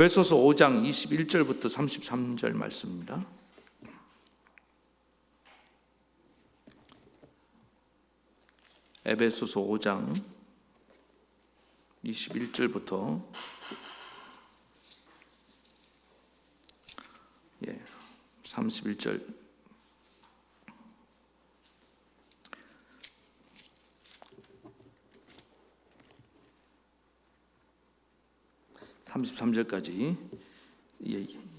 에베소서 5장 21절부터 33절 말씀입니다. 에베소서 5장 21절부터 31절. (33절까지)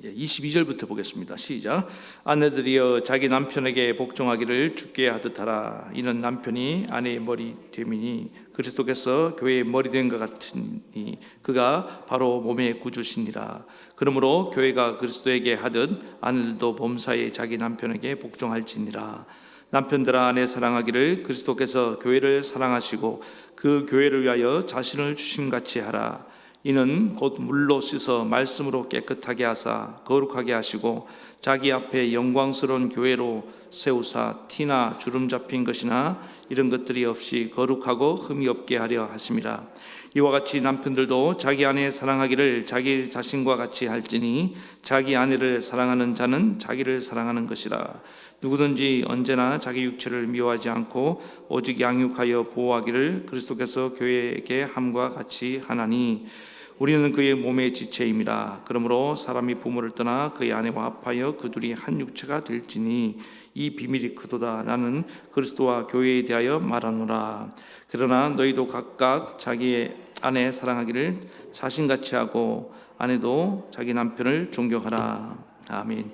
22절부터 보겠습니다. 시작. 아내들이여 자기 남편에게 복종하기를 주께 하듯 하라. 이는 남편이 아내의 머리 됨이니 그리스도께서 교회의 머리 된 것 같으니 그가 바로 몸의 구주시니라. 그러므로 교회가 그리스도에게 하듯 아내들도 범사에 자기 남편에게 복종할지니라. 남편들아 아내 사랑하기를 그리스도께서 교회를 사랑하시고 그 교회를 위하여 자신을 주심같이 하라. 이는 곧 물로 씻어 말씀으로 깨끗하게 하사 거룩하게 하시고 자기 앞에 영광스러운 교회로 세우사 티나 주름 잡힌 것이나 이런 것들이 없이 거룩하고 흠이 없게 하려 하심이라. 이와 같이 남편들도 자기 아내 사랑하기를 자기 자신과 같이 할지니 자기 아내를 사랑하는 자는 자기를 사랑하는 것이라. 누구든지 언제나 자기 육체를 미워하지 않고 오직 양육하여 보호하기를 그리스도께서 교회에게 함과 같이 하나니 우리는 그의 몸의 지체임이라. 그러므로 사람이 부모를 떠나 그의 아내와 합하여 그 둘이 한 육체가 될지니 이 비밀이 크도다. 나는 그리스도와 교회에 대하여 말하노라. 그러나 너희도 각각 자기의 아내 사랑하기를 자신같이 하고 아내도 자기 남편을 존경하라. 아멘.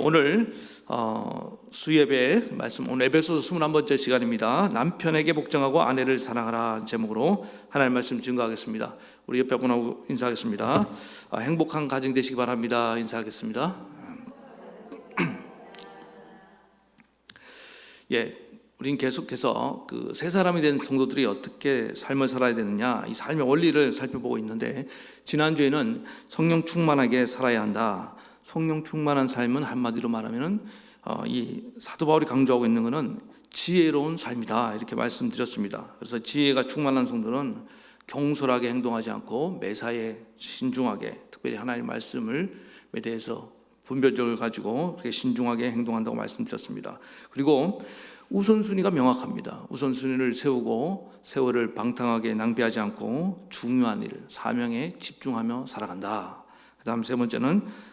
오늘 수예배 말씀, 오늘 에베소서 21번째 시간입니다. 남편에게 복종하고 아내를 사랑하라 제목으로 하나님 말씀 증거하겠습니다. 우리 옆에 분하고 인사하겠습니다. 행복한 가정 되시기 바랍니다. 인사하겠습니다. 우린 계속해서 그 새 사람이 된 성도들이 어떻게 삶을 살아야 되느냐, 이 삶의 원리를 살펴보고 있는데, 지난주에는 성령 충만하게 살아야 한다. 성령 충만한 삶은 한마디로 말하면 이 사도 바울이 강조하고 있는 것은 지혜로운 삶이다, 이렇게 말씀드렸습니다. 그래서 지혜가 충만한 성도는 경솔하게 행동하지 않고 매사에 신중하게, 특별히 하나님의 말씀에 대해서 분별력을 가지고 그렇게 신중하게 행동한다고 말씀드렸습니다. 그리고 우선순위가 명확합니다. 우선순위를 세우고 세월을 방탕하게 낭비하지 않고 중요한 일, 사명에 집중하며 살아간다. 그 다음 세 번째는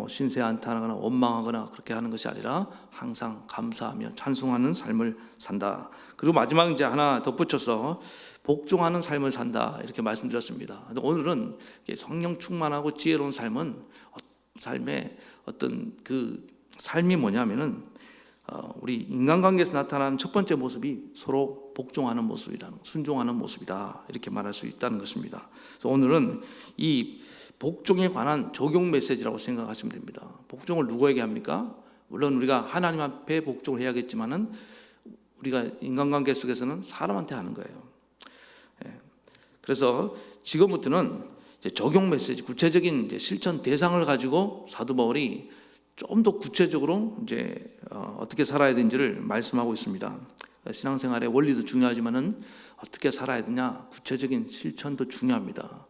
신세 한탄하거나 원망하거나 그렇게 하는 것이 아니라 항상 감사하며 찬송하는 삶을 산다. 그리고 마지막 이제 하나 덧붙여서 복종하는 삶을 산다, 이렇게 말씀드렸습니다. 오늘은 성령 충만하고 지혜로운 삶의 어떤 그 삶이 뭐냐면은 우리 인간관계에서 나타나는 첫 번째 모습이 서로 복종하는 모습이라는, 순종하는 모습이다, 이렇게 말할 수 있다는 것입니다. 그래서 오늘은 이 복종에 관한 적용 메시지라고 생각하시면 됩니다. 복종을 누구에게 합니까? 물론 우리가 하나님 앞에 복종을 해야겠지만은 우리가 인간관계 속에서는 사람한테 하는 거예요. 그래서 지금부터는 이제 적용 메시지, 구체적인 이제 실천 대상을 가지고 사도 바울이 좀 더 구체적으로 이제 어떻게 살아야 되는지를 말씀하고 있습니다. 신앙생활의 원리도 중요하지만은 어떻게 살아야 되냐, 구체적인 실천도 중요합니다.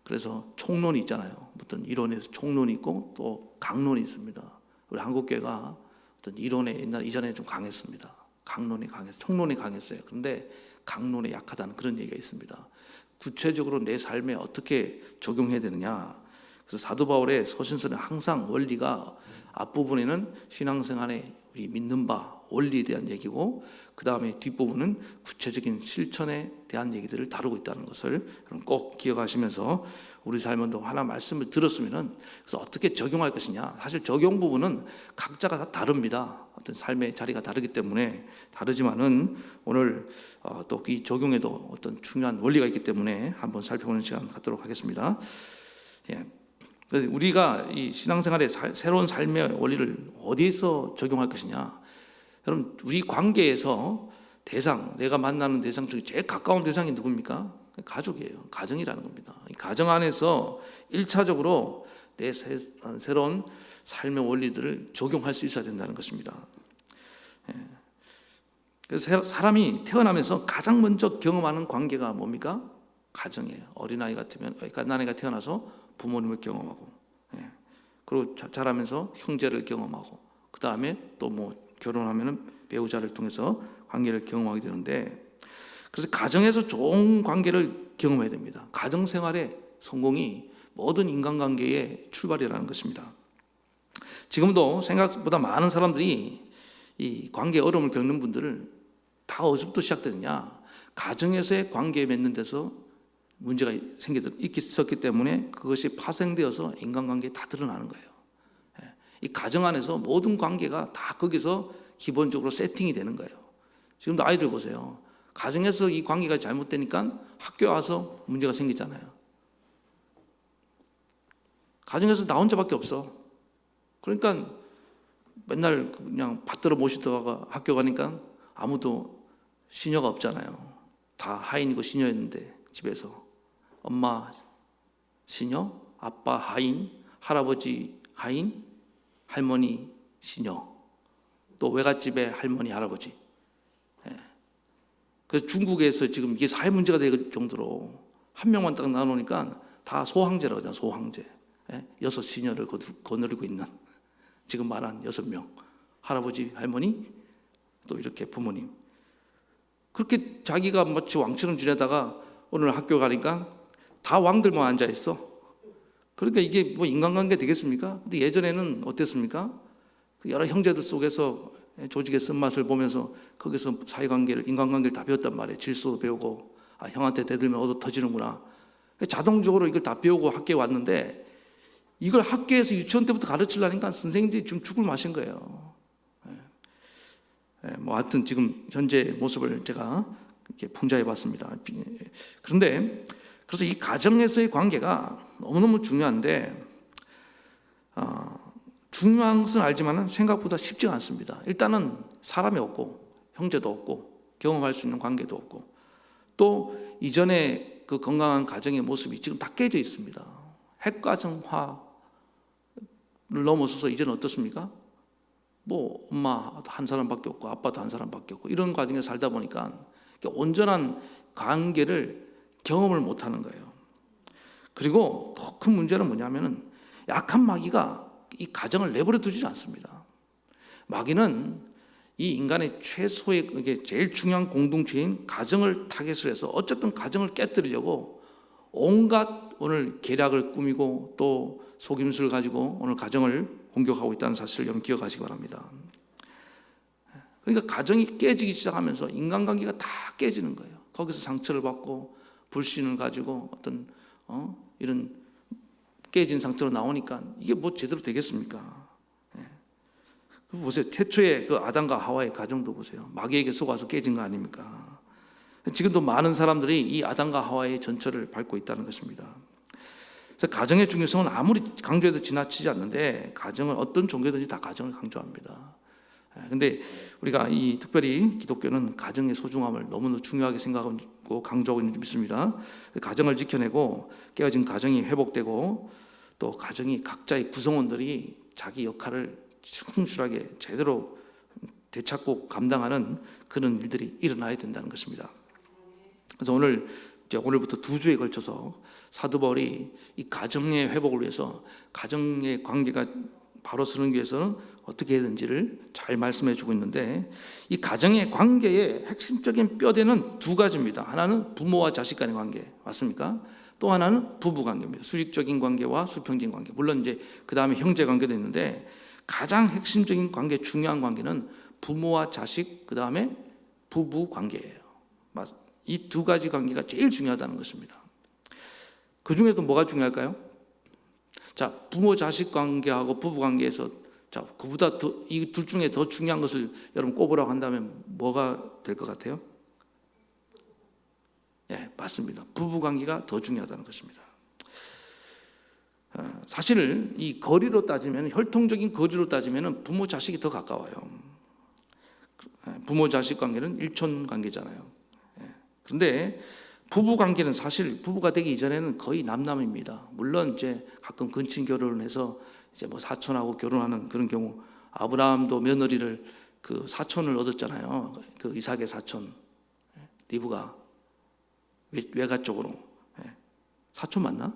그래서 총론이 있잖아요. 어떤 이론에서 총론이 있고 또 강론이 있습니다. 우리 한국교회가 어떤 이론에 이전에 좀 강했습니다. 총론이 강했어요. 그런데 강론에 약하다는 그런 얘기가 있습니다. 구체적으로 내 삶에 어떻게 적용해야 되느냐. 그래서 사도 바울의 서신서는 항상 원리가 앞부분에는 신앙생활에 우리 믿는 바, 원리에 대한 얘기고, 그 다음에 뒷부분은 구체적인 실천에 대한 얘기들을 다루고 있다는 것을 꼭 기억하시면서 우리 삶은 또 하나 말씀을 들었으면은 그래서 어떻게 적용할 것이냐. 사실 적용 부분은 각자가 다 다릅니다. 어떤 삶의 자리가 다르기 때문에 다르지만은 오늘 또 이 적용에도 어떤 중요한 원리가 있기 때문에 한번 살펴보는 시간 갖도록 하겠습니다. 우리가 이 신앙생활의 새로운 삶의 원리를 어디에서 적용할 것이냐. 여러분, 우리 관계에서 내가 만나는 대상 중에 제일 가까운 대상이 누굽니까? 가족이에요. 가정이라는 겁니다. 이 가정 안에서 1차적으로 내 새로운 삶의 원리들을 적용할 수 있어야 된다는 것입니다. 그래서 사람이 태어나면서 가장 먼저 경험하는 관계가 뭡니까? 가정이에요. 어린아이 같으면 갓난아이가 태어나서 부모님을 경험하고, 그리고 자라면서 형제를 경험하고, 그 다음에 또 뭐 결혼하면은 배우자를 통해서 관계를 경험하게 되는데, 그래서 가정에서 좋은 관계를 경험해야 됩니다. 가정 생활의 성공이 모든 인간관계의 출발이라는 것입니다. 지금도 생각보다 많은 사람들이 이 관계 어려움을 겪는 분들을 다 어디서부터 시작되느냐, 가정에서의 관계에 맺는 데서 문제가 있었기 때문에 그것이 파생되어서 인간관계에 다 드러나는 거예요. 이 가정 안에서 모든 관계가 다 거기서 기본적으로 세팅이 되는 거예요. 지금도 아이들 보세요. 가정에서 이 관계가 잘못되니까 학교에 와서 문제가 생기잖아요. 가정에서 나 혼자밖에 없어. 그러니까 맨날 그냥 받들어 모시다가 학교 가니까 아무도 시녀가 없잖아요. 다 하인이고 시녀였는데, 집에서 엄마 시녀, 아빠 하인, 할아버지 하인, 할머니 시녀, 또 외갓집에 할머니 할아버지. 그래서 중국에서 지금 이게 사회 문제가 될 정도로 한 명만 딱 나누니까 다 소황제라고 하잖아요. 소황제. 6 시녀를 거느리고 있는, 지금 말한 6명, 할아버지 할머니 또 이렇게 부모님. 그렇게 자기가 마치 왕처럼 지내다가 오늘 학교 가니까 다 왕들만 앉아 있어. 그러니까 이게 뭐 인간관계 되겠습니까? 근데 예전에는 어땠습니까? 여러 형제들 속에서 조직의 쓴맛을 보면서 거기서 사회관계를, 인간관계를 다 배웠단 말이에요. 질서도 배우고, 형한테 대들면 얻어 터지는구나. 자동적으로 이걸 다 배우고 학교에 왔는데, 이걸 학교에서 유치원 때부터 가르치려니까 선생님들이 좀 죽을 맛인 거예요. 뭐 하여튼 지금 현재 모습을 제가 이렇게 풍자해 봤습니다. 그런데 그래서 이 가정에서의 관계가 너무너무 중요한데, 중요한 것은 알지만 생각보다 쉽지가 않습니다. 일단은 사람이 없고, 형제도 없고, 경험할 수 있는 관계도 없고, 또 이전에 그 건강한 가정의 모습이 지금 다 깨져 있습니다. 핵가정화를 넘어서서 이제는 어떻습니까? 뭐 엄마 한 사람밖에 없고 아빠도 한 사람밖에 없고, 이런 과정에 살다 보니까 온전한 관계를 경험을 못하는 거예요. 그리고 더 큰 문제는 뭐냐면은, 약한 마귀가 이 가정을 내버려 두지 않습니다. 마귀는 이 인간의 최소의, 이게 제일 중요한 공동체인 가정을 타겟으로 해서 어쨌든 가정을 깨뜨리려고 온갖 오늘 계략을 꾸미고 또 속임수를 가지고 오늘 가정을 공격하고 있다는 사실을 여러분 기억하시기 바랍니다. 그러니까 가정이 깨지기 시작하면서 인간관계가 다 깨지는 거예요. 거기서 상처를 받고 불신을 가지고 어떤 이런 깨진 상태로 나오니까 이게 뭐 제대로 되겠습니까? 보세요. 태초에 그 아담과 하와의 가정도 보세요. 마귀에게 속아서 깨진 거 아닙니까? 지금도 많은 사람들이 이 아담과 하와의 전철을 밟고 있다는 것입니다. 그래서 가정의 중요성은 아무리 강조해도 지나치지 않는데, 가정은 어떤 종교든지 다 가정을 강조합니다. 그런데 우리가 이 특별히 기독교는 가정의 소중함을 너무나 중요하게 생각하고 강조하고 있는 줄 믿습니다. 가정을 지켜내고 깨어진 가정이 회복되고, 또 가정이 각자의 구성원들이 자기 역할을 충실하게 제대로 되찾고 감당하는 그런 일들이 일어나야 된다는 것입니다. 그래서 오늘부터 2주에 걸쳐서 사도 바울이 이 가정의 회복을 위해서, 가정의 관계가 바로 서는 위해서는 어떻게 해야 되는지를 잘 말씀해 주고 있는데, 이 가정의 관계의 핵심적인 뼈대는 2가지입니다. 하나는 부모와 자식 간의 관계, 맞습니까? 또 하나는 부부 관계입니다. 수직적인 관계와 수평적인 관계. 물론 이제 그 다음에 형제 관계도 있는데, 가장 핵심적인 관계, 중요한 관계는 부모와 자식, 그 다음에 부부 관계예요. 이 2가지 관계가 제일 중요하다는 것입니다. 그 중에도 뭐가 중요할까요? 자, 부모 자식 관계하고 부부 관계에서, 자, 그보다 이 둘 중에 더 중요한 것을 여러분 꼽으라고 한다면 뭐가 될 것 같아요? 네, 맞습니다. 부부 관계가 더 중요하다는 것입니다. 사실 이 거리로 따지면, 혈통적인 거리로 따지면 부모 자식이 더 가까워요. 부모 자식 관계는 일촌 관계잖아요. 그런데 부부 관계는 사실 부부가 되기 이전에는 거의 남남입니다. 물론 이제 가끔 근친 결혼을 해서 이제 뭐 사촌하고 결혼하는 그런 경우, 아브라함도 며느리를 그 사촌을 얻었잖아요. 그 이삭의 사촌 리브가 외가 쪽으로. 사촌 맞나?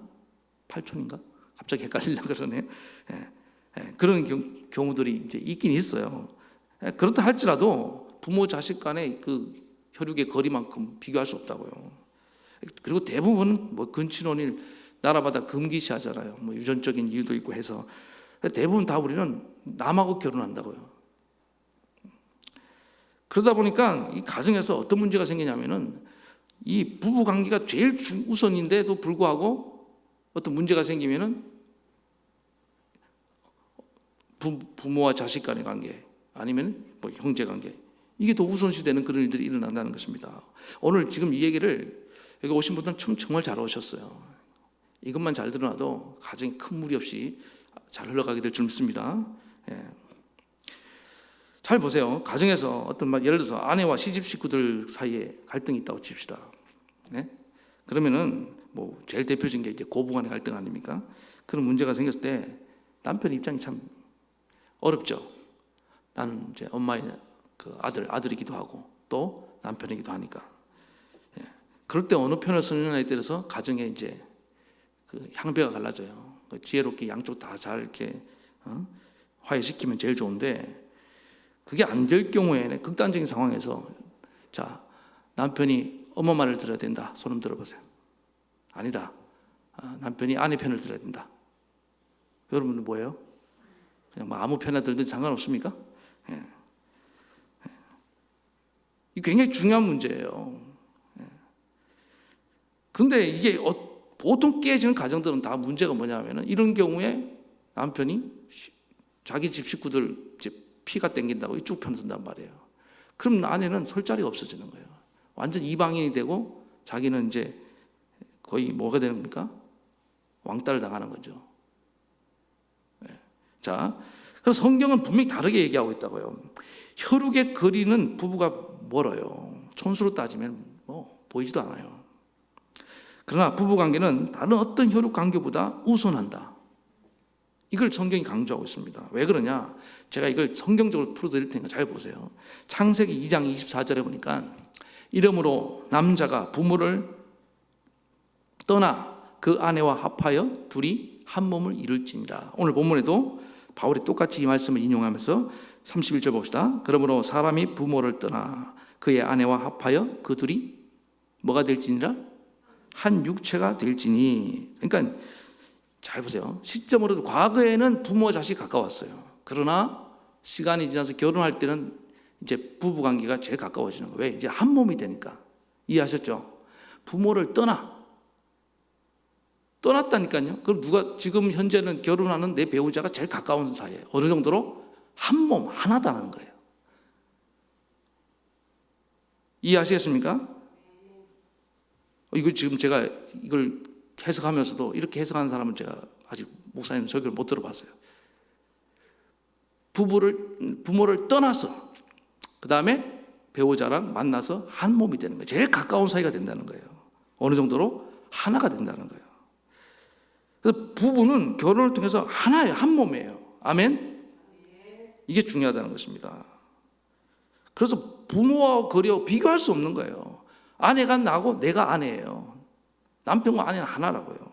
팔촌인가? 갑자기 헷갈리려고 그러네요. 그런 경우들이 이제 있긴 있어요. 그렇다 할지라도 부모 자식 간의 그 혈육의 거리만큼 비교할 수 없다고요. 그리고 대부분 뭐 근친혼일 나라마다 금기시하잖아요. 뭐 유전적인 이유도 있고 해서 대부분 다 우리는 남하고 결혼한다고요. 그러다 보니까 이 가정에서 어떤 문제가 생기냐면은 이 부부 관계가 제일 우선인데도 불구하고 어떤 문제가 생기면은 부모와 자식 간의 관계 아니면 뭐 형제 관계 이게 더 우선시되는 그런 일들이 일어난다는 것입니다. 오늘 지금 이 얘기를 여기 오신 분들은 정말 잘 오셨어요. 이것만 잘 드러나도 가정이 큰 무리 없이 잘 흘러가게 될 줄 믿습니다. 잘 보세요. 가정에서 어떤 예를 들어서 아내와 시집 식구들 사이에 갈등이 있다고 칩시다. 그러면은 뭐 제일 대표적인 게 이제 고부간의 갈등 아닙니까? 그런 문제가 생겼을 때 남편 입장이 참 어렵죠. 나는 이제 엄마의 그 아들이기도 하고 또 남편이기도 하니까. 그럴 때 어느 편을 쓰느냐에 따라서 가정에 이제 그 향배가 갈라져요. 지혜롭게 양쪽 다 잘 이렇게 화해시키면 제일 좋은데 그게 안 될 경우에는 극단적인 상황에서 자 남편이 엄마 말을 들어야 된다. 손 들어보세요. 아니다. 남편이 아내 편을 들어야 된다. 여러분은 뭐예요? 그냥 뭐 아무 편이나 들든 상관없습니까? 이게 굉장히 중요한 문제예요. 그런데 이게 보통 깨지는 가정들은 다 문제가 뭐냐면은 이런 경우에 남편이 자기 집 식구들 이제 피가 땡긴다고 이쪽 편 든단 말이에요. 그럼 아내는 설 자리가 없어지는 거예요. 완전 이방인이 되고 자기는 이제 거의 뭐가 되는 겁니까? 왕따를 당하는 거죠. 자, 그래서 성경은 분명히 다르게 얘기하고 있다고요. 혈육의 거리는 부부가 멀어요. 촌수로 따지면 뭐 보이지도 않아요. 그러나 부부관계는 다른 어떤 혈육관계보다 우선한다. 이걸 성경이 강조하고 있습니다. 왜 그러냐? 제가 이걸 성경적으로 풀어드릴 테니까 잘 보세요. 창세기 2장 24절에 보니까 이러므로 남자가 부모를 떠나 그 아내와 합하여 둘이 한 몸을 이룰지니라. 오늘 본문에도 바울이 똑같이 이 말씀을 인용하면서 31절 봅시다. 그러므로 사람이 부모를 떠나 그의 아내와 합하여 그 둘이 뭐가 될지니라? 한 육체가 될지니. 그러니까 잘 보세요. 시점으로 과거에는 부모 자식 가까웠어요. 그러나 시간이 지나서 결혼할 때는 이제 부부 관계가 제일 가까워지는 거예요. 왜? 이제 한 몸이 되니까. 이해하셨죠? 부모를 떠났다니까요. 그럼 누가 지금 현재는 결혼하는 내 배우자가 제일 가까운 사이예요. 어느 정도로? 한 몸, 하나다는 거예요. 이해하시겠습니까? 이거 지금 제가 이걸 해석하면서도 이렇게 해석하는 사람은 제가 아직 목사님 설교를 못 들어봤어요. 부모를 떠나서 그 다음에 배우자랑 만나서 한 몸이 되는 거예요. 제일 가까운 사이가 된다는 거예요. 어느 정도로? 하나가 된다는 거예요. 그래서 부부는 결혼을 통해서 하나예요. 한 몸이에요. 아멘? 이게 중요하다는 것입니다. 그래서 부모와 거리와 비교할 수 없는 거예요. 아내가 나고 내가 아내예요. 남편과 아내는 하나라고요.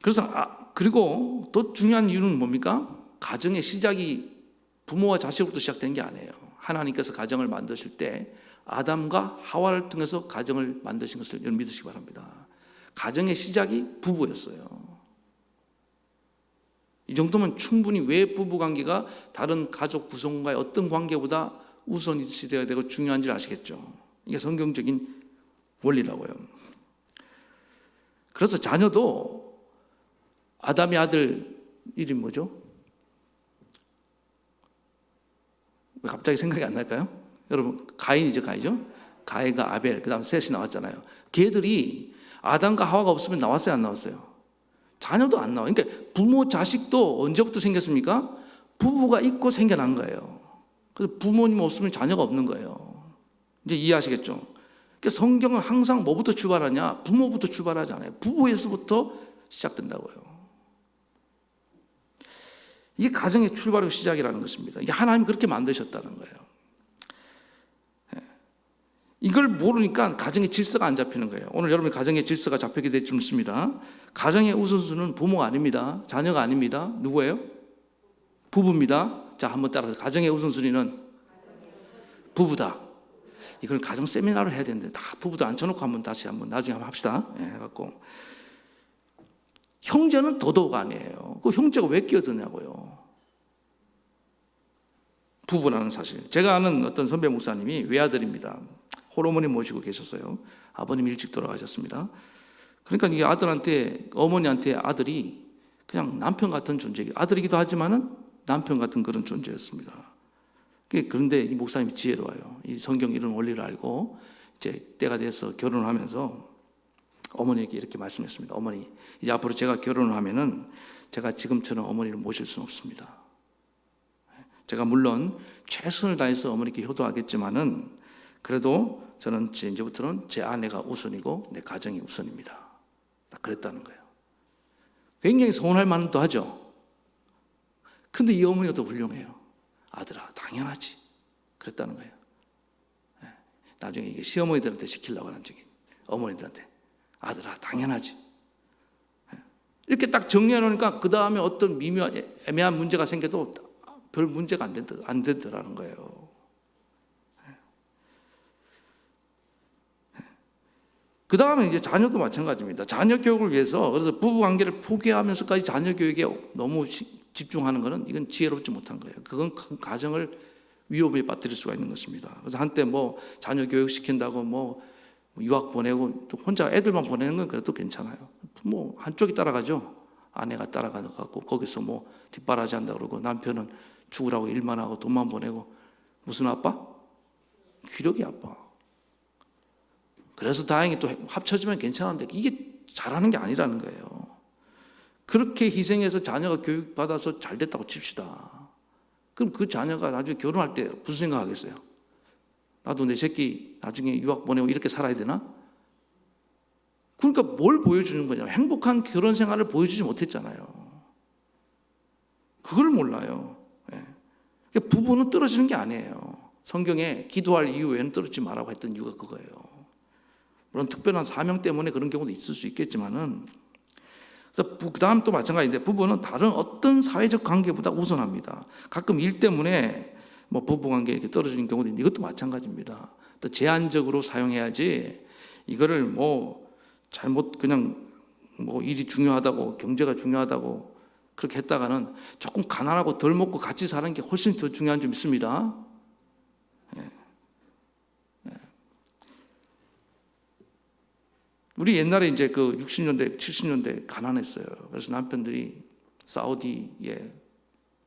그래서 그리고 더 중요한 이유는 뭡니까? 가정의 시작이 부모와 자식으로부터 시작된 게 아니에요. 하나님께서 가정을 만드실 때 아담과 하와를 통해서 가정을 만드신 것을 여러분 믿으시기 바랍니다. 가정의 시작이 부부였어요. 이 정도면 충분히 왜 부부관계가 다른 가족 구성과의 어떤 관계보다 우선시 되어야 되고 중요한지 아시겠죠? 이게 성경적인 원리라고요. 그래서 자녀도 아담의 아들 이름이 뭐죠? 왜 갑자기 생각이 안 날까요? 여러분 가인이죠. 가인과 아벨 그 다음 셋이 나왔잖아요. 걔들이 아담과 하와가 없으면 나왔어요 안 나왔어요? 자녀도 안 나와요. 그러니까 부모 자식도 언제부터 생겼습니까? 부부가 있고 생겨난 거예요. 그래서 부모님 없으면 자녀가 없는 거예요. 이제 이해하시겠죠? 그러니까 성경은 항상 뭐부터 출발하냐? 부모부터 출발하잖아요. 부부에서부터 시작된다고요. 이게 가정의 출발의 시작이라는 것입니다. 이게 하나님이 그렇게 만드셨다는 거예요. 이걸 모르니까 가정의 질서가 안 잡히는 거예요. 오늘 여러분의 가정의 질서가 잡히게 될 줄 믿습니다. 가정의 우선순위는 부모가 아닙니다. 자녀가 아닙니다. 누구예요? 부부입니다. 자, 한번 따라서 가정의 우선순위는 부부다. 이걸 가정 세미나로 해야 되는데 다 부부도 앉혀놓고 한번 다시 한번 나중에 한번 합시다. 해갖고 형제는 더더욱 아니에요. 그 형제가 왜 끼어드냐고요. 부부라는 사실. 제가 아는 어떤 선배 목사님이 외아들입니다. 홀어머니 모시고 계셨어요. 아버님 일찍 돌아가셨습니다. 그러니까 이 아들한테, 어머니한테 아들이 그냥 남편 같은 존재, 아들이기도 하지만은 남편 같은 그런 존재였습니다. 그런데 이 목사님이 지혜로워요. 이 성경 이런 원리를 알고 이제 때가 돼서 결혼을 하면서 어머니에게 이렇게 말씀했습니다. 어머니, 이제 앞으로 제가 결혼을 하면은 제가 지금처럼 어머니를 모실 수는 없습니다. 제가 물론 최선을 다해서 어머니께 효도하겠지만은 그래도 저는 이제부터는 제 아내가 우선이고 내 가정이 우선입니다. 딱 그랬다는 거예요. 굉장히 서운할 만도 하죠. 그런데 이 어머니가 더 훌륭해요. 아들아, 당연하지. 그랬다는 거예요. 나중에 이게 시어머니들한테 시키려고 나중에 어머니들한테 아들아, 당연하지. 이렇게 딱 정리해 놓으니까 그 다음에 어떤 미묘한 애매한 문제가 생겨도 별 문제가 안 되더라는 거예요. 그 다음에 이제 자녀도 마찬가지입니다. 자녀 교육을 위해서 그래서 부부 관계를 포기하면서까지 자녀 교육에 너무 집중하는 것은 이건 지혜롭지 못한 거예요. 그건 큰 가정을 위협에 빠뜨릴 수가 있는 것입니다. 그래서 한때 뭐 자녀 교육 시킨다고 뭐 유학 보내고 또 혼자 애들만 보내는 건 그래도 괜찮아요. 뭐 한쪽이 따라가죠. 아내가 따라가고 거기서 뭐 뒷바라지 한다 그러고 남편은 죽으라고 일만 하고 돈만 보내고 무슨 아빠? 기력이 아빠. 그래서 다행히 또 합쳐지면 괜찮은데 이게 잘하는 게 아니라는 거예요. 그렇게 희생해서 자녀가 교육받아서 잘 됐다고 칩시다. 그럼 그 자녀가 나중에 결혼할 때 무슨 생각하겠어요? 나도 내 새끼 나중에 유학 보내고 이렇게 살아야 되나? 그러니까 뭘 보여주는 거냐? 행복한 결혼 생활을 보여주지 못했잖아요. 그걸 몰라요. 그러니까 부부는 떨어지는 게 아니에요. 성경에 기도할 이유 외에는 떨어지지 말라고 했던 이유가 그거예요. 물론 특별한 사명 때문에 그런 경우도 있을 수 있겠지만은, 그래서 그 다음 또 마찬가지인데 부부는 다른 어떤 사회적 관계보다 우선합니다. 가끔 일 때문에 뭐 부부 관계 이렇게 떨어지는 경우도 있는데 이것도 마찬가지입니다. 또 제한적으로 사용해야지 이거를 뭐 잘못 그냥 뭐 일이 중요하다고 경제가 중요하다고 그렇게 했다가는 조금 가난하고 덜 먹고 같이 사는 게 훨씬 더 중요한 점 있습니다. 우리 옛날에 이제 그 60년대, 70년대 가난했어요. 그래서 남편들이 사우디에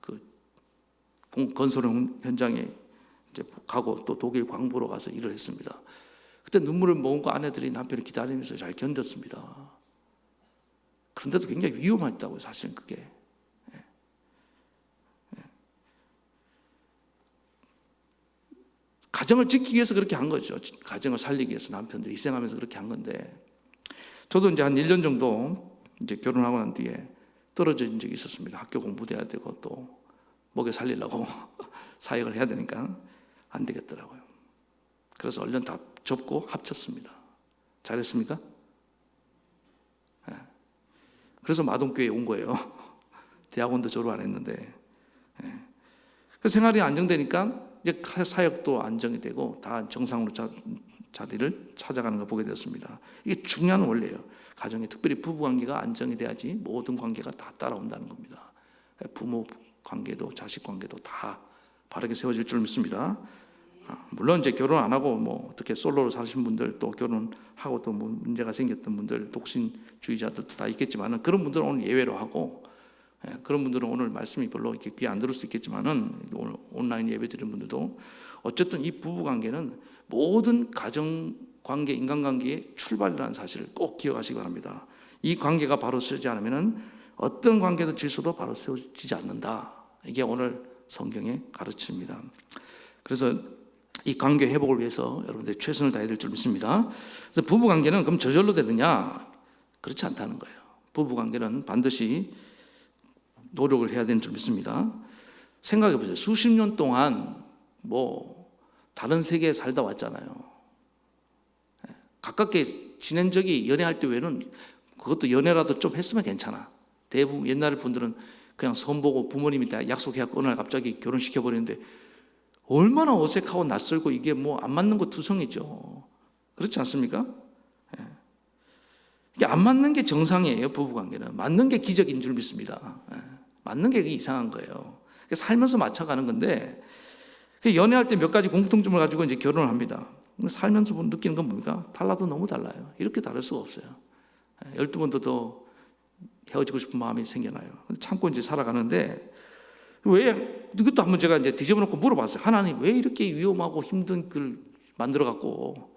그 건설 현장에 이제 가고 또 독일 광부로 가서 일을 했습니다. 그때 눈물을 머금고 아내들이 남편을 기다리면서 잘 견뎠습니다. 그런데도 굉장히 위험했다고요, 사실은 그게. 가정을 지키기 위해서 그렇게 한 거죠. 가정을 살리기 위해서 남편들이 희생하면서 그렇게 한 건데, 저도 이제 한 1년 정도 이제 결혼하고 난 뒤에 떨어진 적이 있었습니다. 학교 공부도 해야 되고 또 먹여 살리려고 사역을 해야 되니까 안 되겠더라고요. 그래서 얼른 다 접고 합쳤습니다. 잘했습니까? 그래서 마동교회에 온 거예요. 대학원도 졸업 안 했는데. 그 생활이 안정되니까 이제 사역도 안정이 되고 다 정상으로 자리를 찾아가는 걸 보게 되었습니다. 이게 중요한 원리예요. 가정에 특별히 부부 관계가 안정이 돼야지 모든 관계가 다 따라온다는 겁니다. 부모 관계도 자식 관계도 다 바르게 세워질 줄 믿습니다. 물론 이제 결혼 안 하고 뭐 어떻게 솔로로 사신 분들 또 결혼하고 또 뭐 문제가 생겼던 분들 독신주의자들도 다 있겠지만은 그런 분들은 오늘 예외로 하고 그런 분들은 오늘 말씀이 별로 이렇게 귀에 안 들을 수도 있겠지만은 오늘 온라인 예배 드리는 분들도 어쨌든 이 부부 관계는 모든 가정 관계, 인간관계의 출발이라는 사실을 꼭 기억하시기 바랍니다. 이 관계가 바로 서지 않으면은 어떤 관계도 질서도 바로 세워지지 않는다. 이게 오늘 성경의 가르침입니다. 그래서 이 관계 회복을 위해서 여러분들 최선을 다해야 될 줄 믿습니다. 그래서 부부 관계는 그럼 저절로 되느냐? 그렇지 않다는 거예요. 부부 관계는 반드시 노력을 해야 되는 줄 믿습니다. 생각해 보세요. 수십 년 동안 뭐 다른 세계에 살다 왔잖아요. 가깝게 지낸 적이 연애할 때 외에는 그것도 연애라도 좀 했으면 괜찮아. 대부분 옛날 분들은 그냥 선 보고 부모님이 다 약속해갖고 어느 날 갑자기 결혼시켜버리는데 얼마나 어색하고 낯설고 이게 뭐 안 맞는 거 투성이죠. 그렇지 않습니까? 예. 이게 안 맞는 게 정상이에요. 부부관계는 맞는 게 기적인 줄 믿습니다. 예. 맞는 게 이상한 거예요. 살면서 맞춰가는 건데 연애할 때 몇 가지 공통점을 가지고 이제 결혼을 합니다. 살면서 느끼는 건 뭡니까? 달라도 너무 달라요. 이렇게 다를 수가 없어요. 12번도 더 헤어지고 싶은 마음이 생겨나요. 참고 이제 살아가는데 왜 이것도 한번 제가 이제 뒤집어놓고 물어봤어요. 하나님 왜 이렇게 위험하고 힘든 글 만들어갖고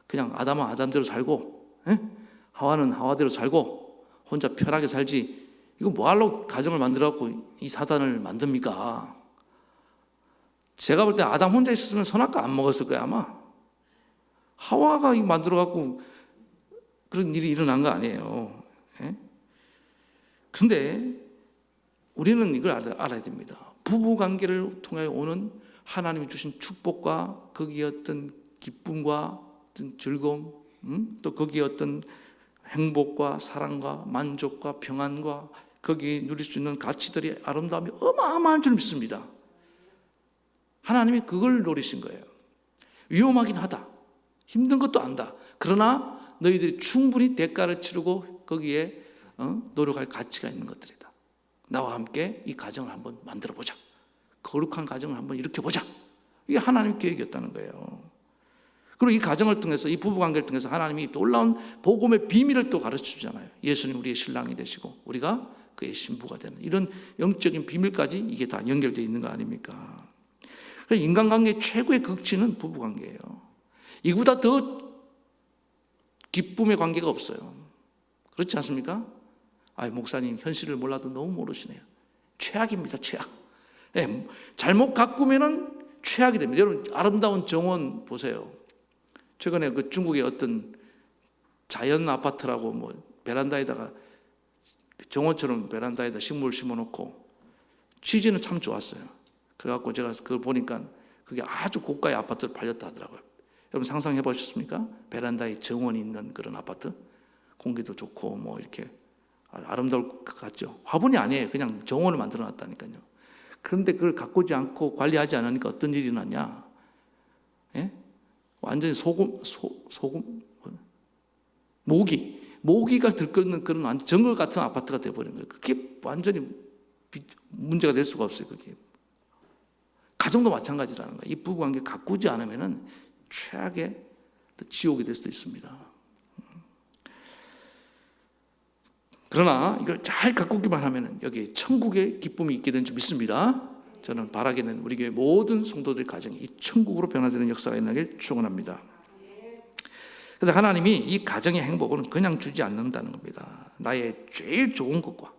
그냥 아담은 아담대로 살고 하와는 하와대로 살고 혼자 편하게 살지 이거 뭐하러 가정을 만들어갖고 이 사단을 만듭니까? 제가 볼 때 아담 혼자 있었으면 선악과 안 먹었을 거예요 아마. 하와가 만들어갖고 그런 일이 일어난 거 아니에요. 그런데 우리는 이걸 알아야 됩니다. 부부관계를 통해 오는 하나님이 주신 축복과 거기에 어떤 기쁨과 어떤 즐거움, 또 거기에 어떤 행복과 사랑과 만족과 평안과 거기에 누릴 수 있는 가치들이 아름다움이 어마어마한 줄 믿습니다. 하나님이 그걸 노리신 거예요. 위험하긴 하다. 힘든 것도 안다. 그러나 너희들이 충분히 대가를 치르고 거기에 노력할 가치가 있는 것들이다. 나와 함께 이 가정을 한번 만들어 보자. 거룩한 가정을 한번 일으켜보자. 이게 하나님 계획이었다는 거예요. 그리고 이 가정을 통해서 이 부부관계를 통해서 하나님이 놀라운 복음의 비밀을 또 가르쳐주잖아요. 예수님 우리의 신랑이 되시고 우리가 그의 신부가 되는 이런 영적인 비밀까지 이게 다 연결되어 있는 거 아닙니까? 인간관계의 최고의 극치는 부부관계예요. 이보다 더 기쁨의 관계가 없어요. 그렇지 않습니까? 목사님 현실을 몰라도 너무 모르시네요. 최악입니다. 최악. 잘못 가꾸면은 최악이 됩니다. 여러분 아름다운 정원 보세요. 최근에 그 중국의 어떤 자연 아파트라고 뭐 베란다에다가 정원처럼 베란다에다 식물 심어놓고 취지는 참 좋았어요. 그래갖고 제가 그걸 보니까 그게 아주 고가의 아파트로 팔렸다 하더라고요. 여러분 상상해 보셨습니까? 베란다에 정원이 있는 그런 아파트, 공기도 좋고 뭐 이렇게 아름다울 것 같죠. 화분이 아니에요. 그냥 정원을 만들어놨다니까요. 그런데 그걸 가꾸지 않고 관리하지 않으니까 어떤 일이 났냐? 완전히 소금 모기가 들끓는 그런 완전 정글 같은 아파트가 돼버린 거예요. 그게 완전히 문제가 될 수가 없어요. 그게 가정도 마찬가지라는 거예요. 이 부부관계 가꾸지 않으면은 최악의 지옥이 될 수도 있습니다. 그러나 이걸 잘 가꾸기만 하면은 여기 천국의 기쁨이 있게 된 줄 믿습니다. 저는 바라기는 우리 교회 모든 성도들 가정이 이 천국으로 변화되는 역사가 일어나길 축원합니다. 그래서 하나님이 이 가정의 행복은 그냥 주지 않는다는 겁니다. 나의 제일 좋은 것과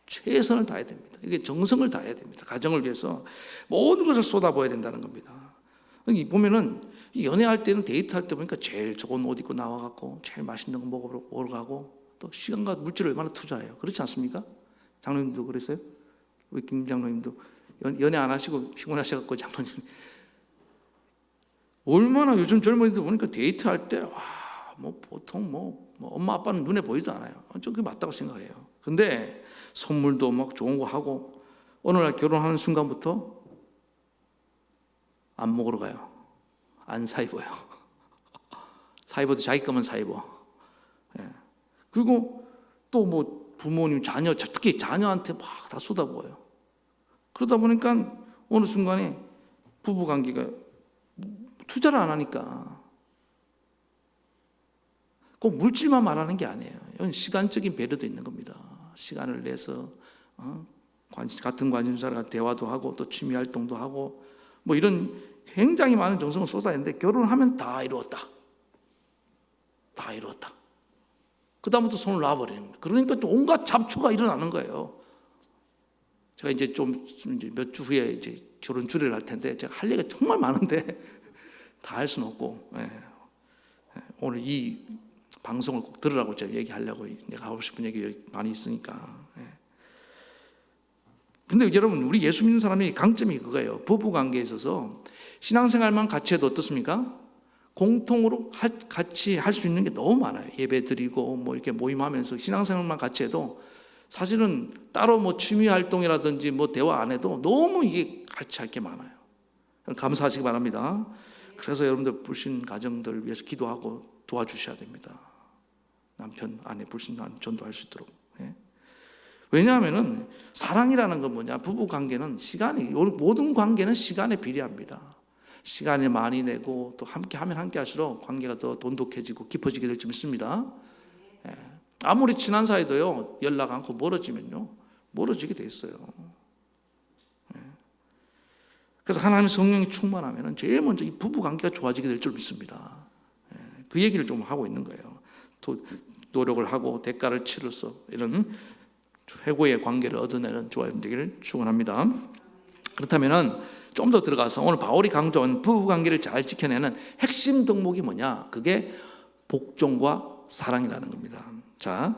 최선을 다해야 됩니다. 이게 정성을 다해야 됩니다. 가정을 위해서 모든 것을 쏟아부어야 된다는 겁니다. 여기 보면은 연애할 때는 데이트할 때 보니까 제일 좋은 옷 입고 나와갖고 제일 맛있는 거 먹으러 가고 또 시간과 물질을 얼마나 투자해요. 그렇지 않습니까? 장로님도 그랬어요? 우리 김 장로님도 연애 안 하시고 피곤하셔갖고 장로님 얼마나 요즘 젊은이들 보니까 데이트할 때 뭐 보통 뭐 엄마 아빠는 눈에 보이지도 않아요. 좀 그게 맞다고 생각해요. 근데 선물도 막 좋은 거 하고 어느 날 결혼하는 순간부터 안 먹으러 가요. 안 사 입어요. 사 입어도 자기 거만 사 입어. 그리고 또 뭐 부모님, 자녀, 특히 자녀한테 막 다 쏟아부어요. 그러다 보니까 어느 순간에 부부관계가 투자를 안 하니까 꼭 물질만 말하는 게 아니에요. 이건 시간적인 배려도 있는 겁니다. 시간을 내서 같은 관심사가 대화도 하고 또 취미 활동도 하고 뭐 이런 굉장히 많은 정성을 쏟아냈는데 결혼하면 다 이루었다. 다 이루었다. 그 다음부터 손을 놔버리는 거예요. 그러니까 또 온갖 잡초가 일어나는 거예요. 제가 이제 몇 주 후에 이제 결혼 주례를 할 텐데 제가 할 얘기가 정말 많은데 다 할 수는 없고 오늘 이 방송을 꼭 들으라고 제가 얘기하려고 내가 하고 싶은 얘기 많이 있으니까. 근데 여러분 우리 예수 믿는 사람의 강점이 그거예요. 부부관계에 있어서 신앙생활만 같이 해도 어떻습니까? 공통으로 같이 할 수 있는 게 너무 많아요. 예배 드리고 뭐 이렇게 모임하면서 신앙생활만 같이 해도 사실은 따로 뭐 취미 활동이라든지 뭐 대화 안 해도 너무 이게 같이 할 게 많아요. 감사하시기 바랍니다. 그래서 여러분들 불신 가정들 위해서 기도하고 도와주셔야 됩니다. 남편, 아내 불신 전도할 수 있도록. 예? 왜냐하면은 사랑이라는 건 뭐냐? 부부 관계는 시간이, 모든 관계는 시간에 비례합니다. 시간을 많이 내고 또 함께 하면 함께 할수록 관계가 더 돈독해지고 깊어지게 될 줄 믿습니다. 예. 아무리 친한 사이도요, 연락 않고 멀어지면요, 멀어지게 돼 있어요. 예. 그래서 하나님의 성령이 충만하면 제일 먼저 이 부부 관계가 좋아지게 될 줄 믿습니다. 예. 그 얘기를 좀 하고 있는 거예요. 노력을 하고 대가를 치러서 이런 최고의 관계를 얻어내는 조화님 되기를 축원합니다. 그렇다면은 좀 더 들어가서 오늘 바울이 강조한 부부 관계를 잘 지켜내는 핵심 덕목이 뭐냐? 그게 복종과 사랑이라는 겁니다. 자,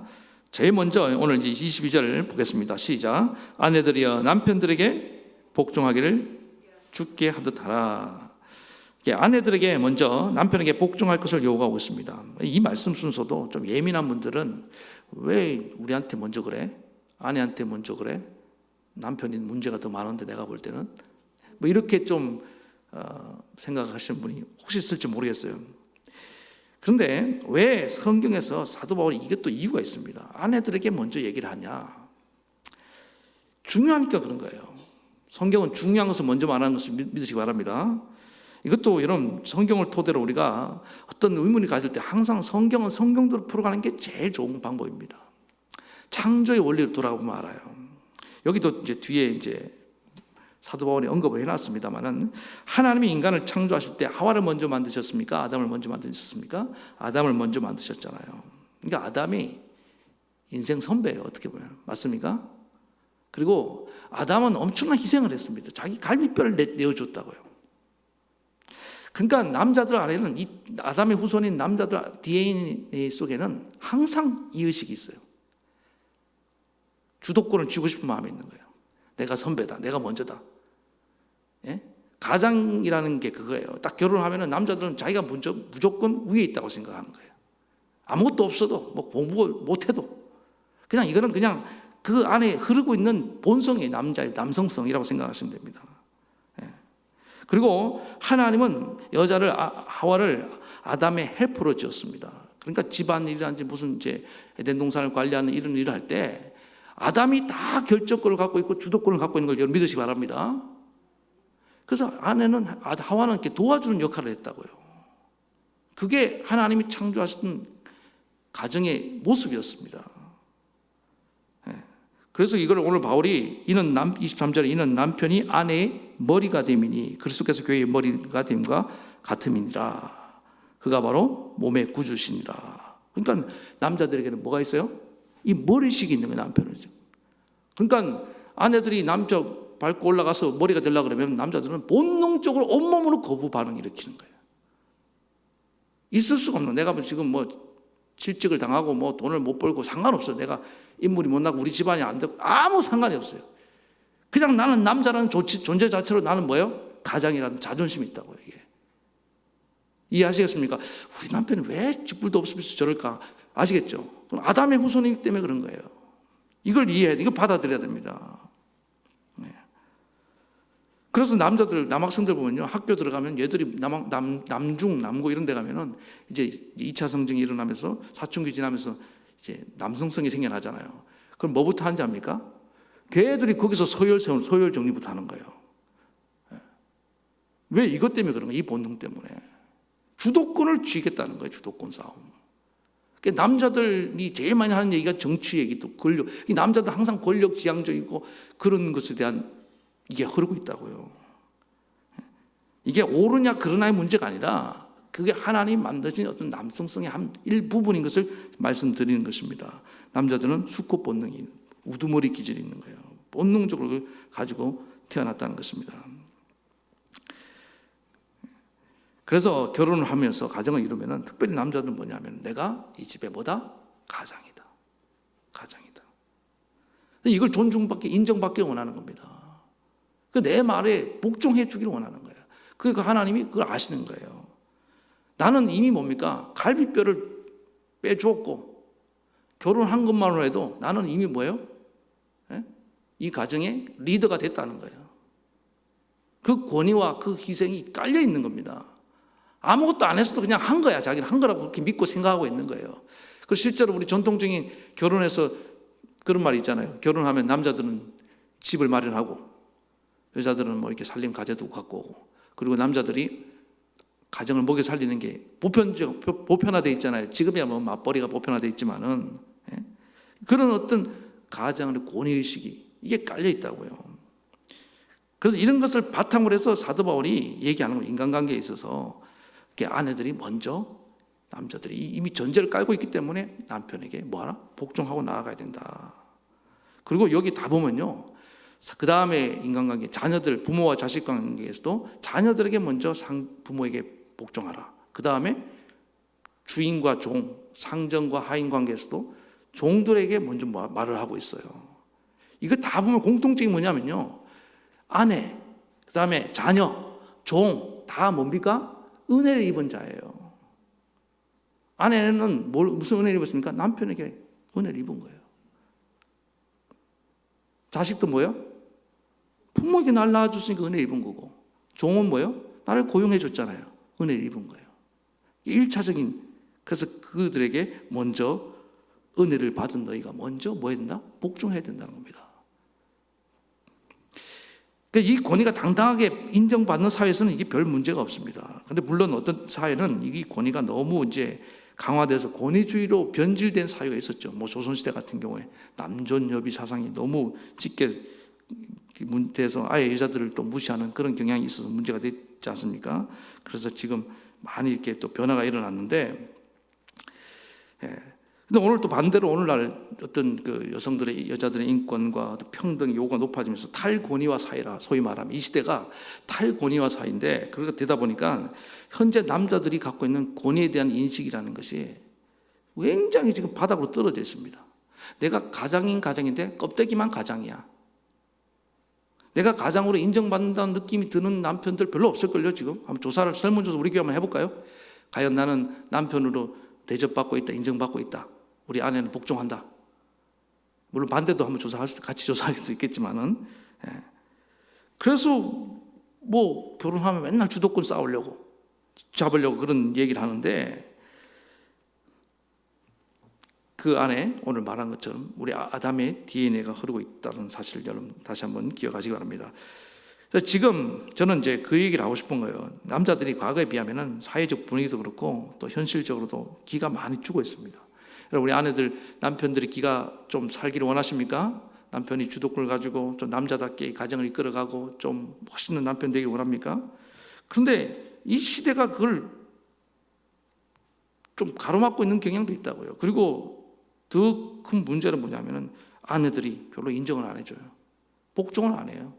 제일 먼저 오늘 이제 22절 보겠습니다. 시작. 아내들이여 남편들에게 복종하기를 주께 하듯 하라. 아내들에게 먼저 남편에게 복종할 것을 요구하고 있습니다. 이 말씀 순서도 좀 예민한 분들은 왜 우리한테 먼저 그래? 아내한테 먼저 그래? 남편이 문제가 더 많은데 내가 볼 때는 뭐 이렇게 좀 생각하시는 분이 혹시 있을지 모르겠어요. 그런데 왜 성경에서 사도 바울이 이것도 이유가 있습니다. 아내들에게 먼저 얘기를 하냐? 중요하니까 그런 거예요. 성경은 중요한 것을 먼저 말하는 것을 믿으시기 바랍니다. 이것도 여러분 성경을 토대로 우리가 어떤 의문을 가질 때 항상 성경은 성경대로 풀어가는 게 제일 좋은 방법입니다. 창조의 원리로 돌아보면 알아요. 여기도 이제 뒤에 이제 사도 바울이 언급을 해놨습니다만은 하나님이 인간을 창조하실 때 하와를 먼저 만드셨습니까? 아담을 먼저 만드셨습니까? 아담을 먼저 만드셨잖아요. 그러니까 아담이 인생 선배예요. 어떻게 보면 맞습니까? 그리고 아담은 엄청난 희생을 했습니다. 자기 갈비뼈를 내어줬다고요. 그러니까 남자들 안에는 이 아담의 후손인 남자들 DNA 속에는 항상 이 의식이 있어요. 주도권을 쥐고 싶은 마음이 있는 거예요. 내가 선배다. 내가 먼저다. 예? 가장이라는 게 그거예요. 딱 결혼하면 남자들은 자기가 먼저 무조건 위에 있다고 생각하는 거예요. 아무것도 없어도 뭐 공부 못해도 그냥 이거는 그냥 그 안에 흐르고 있는 본성의 남자의 남성성이라고 생각하시면 됩니다. 예. 그리고 하나님은 여자를 하와를 아담의 헬퍼로 지었습니다. 그러니까 집안일이라든지 무슨 이제 에덴 동산을 관리하는 이런 일을 할 때 아담이 다 결정권을 갖고 있고 주도권을 갖고 있는 걸 여러분 믿으시기 바랍니다. 그래서 아내는 하와는 이렇게 도와주는 역할을 했다고요. 그게 하나님이 창조하셨던 가정의 모습이었습니다. 그래서 이걸 오늘 바울이 23절에 이는 남편이 아내의 머리가 됨이니 그리스도께서 교회의 머리가 됨과 같음이니라. 그가 바로 몸의 구주시니라. 그러니까 남자들에게는 뭐가 있어요? 이 머리식이 있는 거예요, 남편은. 그러니까 아내들이 남자 밟고 올라가서 머리가 되려고 그러면 남자들은 본능적으로 온몸으로 거부 반응을 일으키는 거예요. 있을 수가 없는. 내가 지금 뭐 실직을 당하고 뭐 돈을 못 벌고 상관없어요. 내가 인물이 못나고 우리 집안이 안 되고 아무 상관이 없어요. 그냥 나는 남자라는 존재 자체로 나는 뭐예요? 가장이라는 자존심이 있다고요. 이게. 이해하시겠습니까? 우리 남편이 왜 쥐뿔도 없으면서 저럴까? 아시겠죠? 그럼 아담의 후손이기 때문에 그런 거예요. 이걸 이해해야 돼. 이걸 받아들여야 됩니다. 네. 그래서 남학생들 보면요. 학교 들어가면 얘들이 남중, 남고 이런 데 가면은 이제 2차 성징이 일어나면서 사춘기 지나면서 이제 남성성이 생겨나잖아요. 그럼 뭐부터 하는지 압니까? 걔들이 거기서 서열 정리부터 하는 거예요. 네. 왜? 이것 때문에 그런 거예요. 이 본능 때문에. 주도권을 쥐겠다는 거예요. 주도권 싸움. 남자들이 제일 많이 하는 얘기가 정치 얘기도 권력. 이 남자들 항상 권력 지향적이고 그런 것에 대한 이게 흐르고 있다고요. 이게 옳으냐 그러냐의 문제가 아니라 그게 하나님 만드신 어떤 남성성의 한 일부분인 것을 말씀드리는 것입니다. 남자들은 수컷 본능이 우두머리 기질이 있는 거예요. 본능적으로 그걸 가지고 태어났다는 것입니다. 그래서 결혼을 하면서 가정을 이루면은 특별히 남자들은 뭐냐면 내가 이 집에 뭐다? 가장이다. 가장이다. 이걸 존중받기, 인정받기 원하는 겁니다. 내 말에 복종해 주기를 원하는 거예요. 그러니까 하나님이 그걸 아시는 거예요. 나는 이미 뭡니까? 갈비뼈를 빼주었고 결혼한 것만으로 해도 나는 이미 뭐예요? 예? 이 가정의 리더가 됐다는 거예요. 그 권위와 그 희생이 깔려 있는 겁니다. 아무것도 안 했어도 그냥 한 거야. 자기는 한 거라고 그렇게 믿고 생각하고 있는 거예요. 그 실제로 우리 전통적인 결혼에서 그런 말이 있잖아요. 결혼하면 남자들은 집을 마련하고 여자들은 뭐 이렇게 살림 가져두고 갖고 오고, 그리고 남자들이 가정을 먹여 살리는 게 보편화되어 있잖아요. 지금이야 뭐 맞벌이가 보편화되어 있지만은, 예? 그런 어떤 가정의 권위의식이 이게 깔려 있다고요. 그래서 이런 것을 바탕으로 해서 사도 바울이 얘기하는 건 인간관계에 있어서 아내들이 먼저 남자들이 이미 전제를 깔고 있기 때문에 남편에게 뭐하나? 복종하고 나아가야 된다. 그리고 여기 다 보면요, 그 다음에 인간관계, 자녀들, 부모와 자식 관계에서도 자녀들에게 먼저 부모에게 복종하라. 그 다음에 주인과 종, 상전과 하인 관계에서도 종들에게 먼저 말을 하고 있어요. 이거 다 보면 공통점이 뭐냐면요, 아내, 그 다음에 자녀, 종 다 뭡니까? 은혜를 입은 자예요. 아내는 무슨 은혜를 입었습니까? 남편에게 은혜를 입은 거예요. 자식도 뭐예요? 부모에게 날 낳아줬으니까 은혜를 입은 거고, 종은 뭐예요? 나를 고용해 줬잖아요. 은혜를 입은 거예요. 1차적인, 그래서 그들에게 먼저 은혜를 받은 너희가 먼저 뭐 해야 된다? 복종해야 된다는 겁니다. 이 권위가 당당하게 인정받는 사회에서는 이게 별 문제가 없습니다. 그런데 물론 어떤 사회는 이 권위가 너무 이제 강화돼서 권위주의로 변질된 사회가 있었죠. 뭐 조선시대 같은 경우에 남존여비 사상이 너무 짙게 돼서 아예 여자들을 또 무시하는 그런 경향이 있어서 문제가 됐지 않습니까? 그래서 지금 많이 이렇게 또 변화가 일어났는데, 예. 근데 오늘 또 반대로 오늘날 어떤 그 여자들의 인권과 평등의 요구가 높아지면서 탈권위화 사회라 소위 말하면 이 시대가 탈권위화 사회인데, 그렇게 되다 보니까 현재 남자들이 갖고 있는 권위에 대한 인식이라는 것이 굉장히 지금 바닥으로 떨어져 있습니다. 내가 가장인 가장인데 껍데기만 가장이야. 내가 가장으로 인정받는다는 느낌이 드는 남편들 별로 없을걸요. 지금 한번 설문조사 우리 교회 한번 해볼까요? 과연 나는 남편으로 대접받고 있다, 인정받고 있다, 우리 아내는 복종한다. 물론 반대도 한번 같이 조사할 수 있겠지만은, 예. 그래서 뭐 결혼하면 맨날 주도권 싸우려고 잡으려고 그런 얘기를 하는데, 그 안에 오늘 말한 것처럼 우리 아담의 DNA가 흐르고 있다는 사실을 여러분 다시 한번 기억하시기 바랍니다. 그래서 지금 저는 이제 그 얘기를 하고 싶은 거예요. 남자들이 과거에 비하면은 사회적 분위기도 그렇고 또 현실적으로도 기가 많이 죽어 있습니다. 여러분, 우리 아내들, 남편들이 기가 좀 살기를 원하십니까? 남편이 주도권을 가지고 좀 남자답게 가정을 이끌어가고 좀 멋있는 남편 되기를 원합니까? 그런데 이 시대가 그걸 좀 가로막고 있는 경향도 있다고요. 그리고 더 큰 문제는 뭐냐면은 아내들이 별로 인정을 안 해줘요. 복종을 안 해요.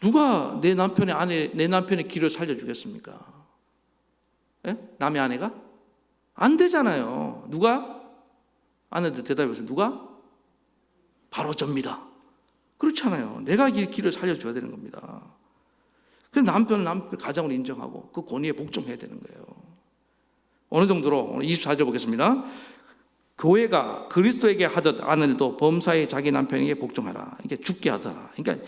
누가 내 남편의 길을 살려주겠습니까? 예? 남의 아내가? 안 되잖아요. 누가? 아내들 대답해서 누가? 바로 접니다. 그렇잖아요. 내가 길을 살려줘야 되는 겁니다. 그래서 남편 가정을 인정하고 그 권위에 복종해야 되는 거예요. 어느 정도로 24절 보겠습니다. 교회가 그리스도에게 하듯 아내들도 범사에 자기 남편에게 복종하라. 이게 죽게 하더라. 그러니까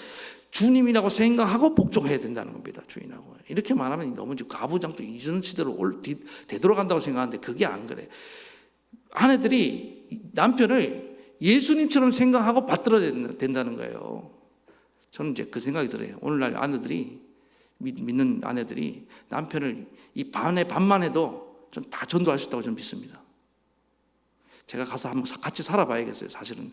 주님이라고 생각하고 복종해야 된다는 겁니다. 주인하고. 이렇게 말하면 너무 가부장적 이전 시대로 되돌아간다고 생각하는데 그게 안 그래. 아내들이 남편을 예수님처럼 생각하고 받들어야 된다는 거예요. 저는 이제 그 생각이 들어요. 오늘날 아내들이, 믿는 아내들이 남편을 이 반만 해도 좀 다 전도할 수 있다고 저는 믿습니다. 제가 가서 한번 같이 살아봐야겠어요. 사실은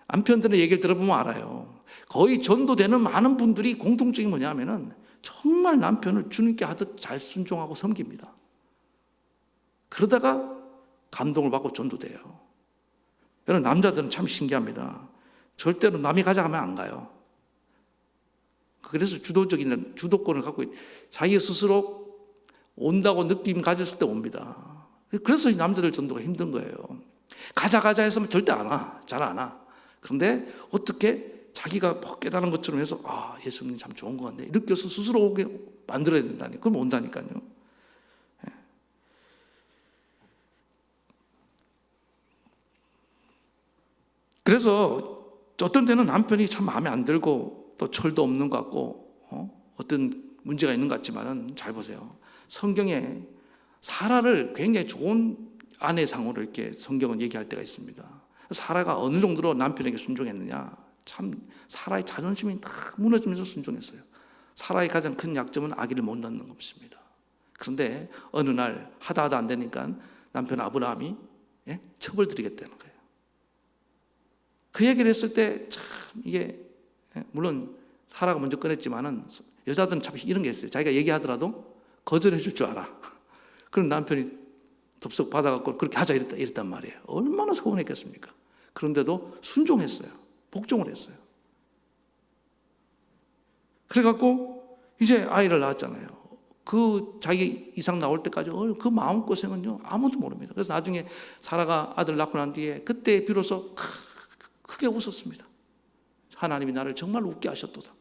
남편들의 얘기를 들어보면 알아요. 거의 전도되는 많은 분들이 공통점이 뭐냐면은 정말 남편을 주님께 하듯 잘 순종하고 섬깁니다. 그러다가 감동을 받고 전도돼요. 여러분, 남자들은 참 신기합니다. 절대로 남이 가자 하면 안 가요. 그래서 주도권을 갖고 자기 스스로 온다고 느낌 가졌을 때 옵니다. 그래서 이 남자들 전도가 힘든 거예요. 가자 해서 절대 안 와. 잘 안 와. 그런데 어떻게 자기가 깨달은 것처럼 해서 예수님 참 좋은 것 같네 이렇게 해서 스스로 오게 만들어야 된다니. 그럼 온다니까요. 그래서 어떤 때는 남편이 참 마음에 안 들고 또 철도 없는 것 같고 어떤 문제가 있는 것 같지만은 잘 보세요. 성경에 사라를 굉장히 좋은 아내상으로 이렇게 성경은 얘기할 때가 있습니다. 사라가 어느 정도로 남편에게 순종했느냐. 참 사라의 자존심이 다 무너지면서 순종했어요. 사라의 가장 큰 약점은 아기를 못 낳는 것입니다. 그런데 어느 날 하다 안 되니까 남편 아브라함이 첩을 들이겠다는 거예요. 그 얘기를 했을 때 참 이게 물론 사라가 먼저 꺼냈지만은 여자들은 참 이런 게 있어요. 자기가 얘기하더라도 거절해 줄 줄 알아. 그럼 남편이 덥석 받아갖고 그렇게 하자 이랬단 말이에요. 얼마나 서운했겠습니까? 그런데도 순종했어요. 복종을 했어요. 그래갖고 이제 아이를 낳았잖아요. 그 자기 이상 나올 때까지 그 마음고생은요 아무도 모릅니다. 그래서 나중에 사라가 아들 낳고 난 뒤에 그때 비로소 크게 웃었습니다. 하나님이 나를 정말 웃게 하셨도다.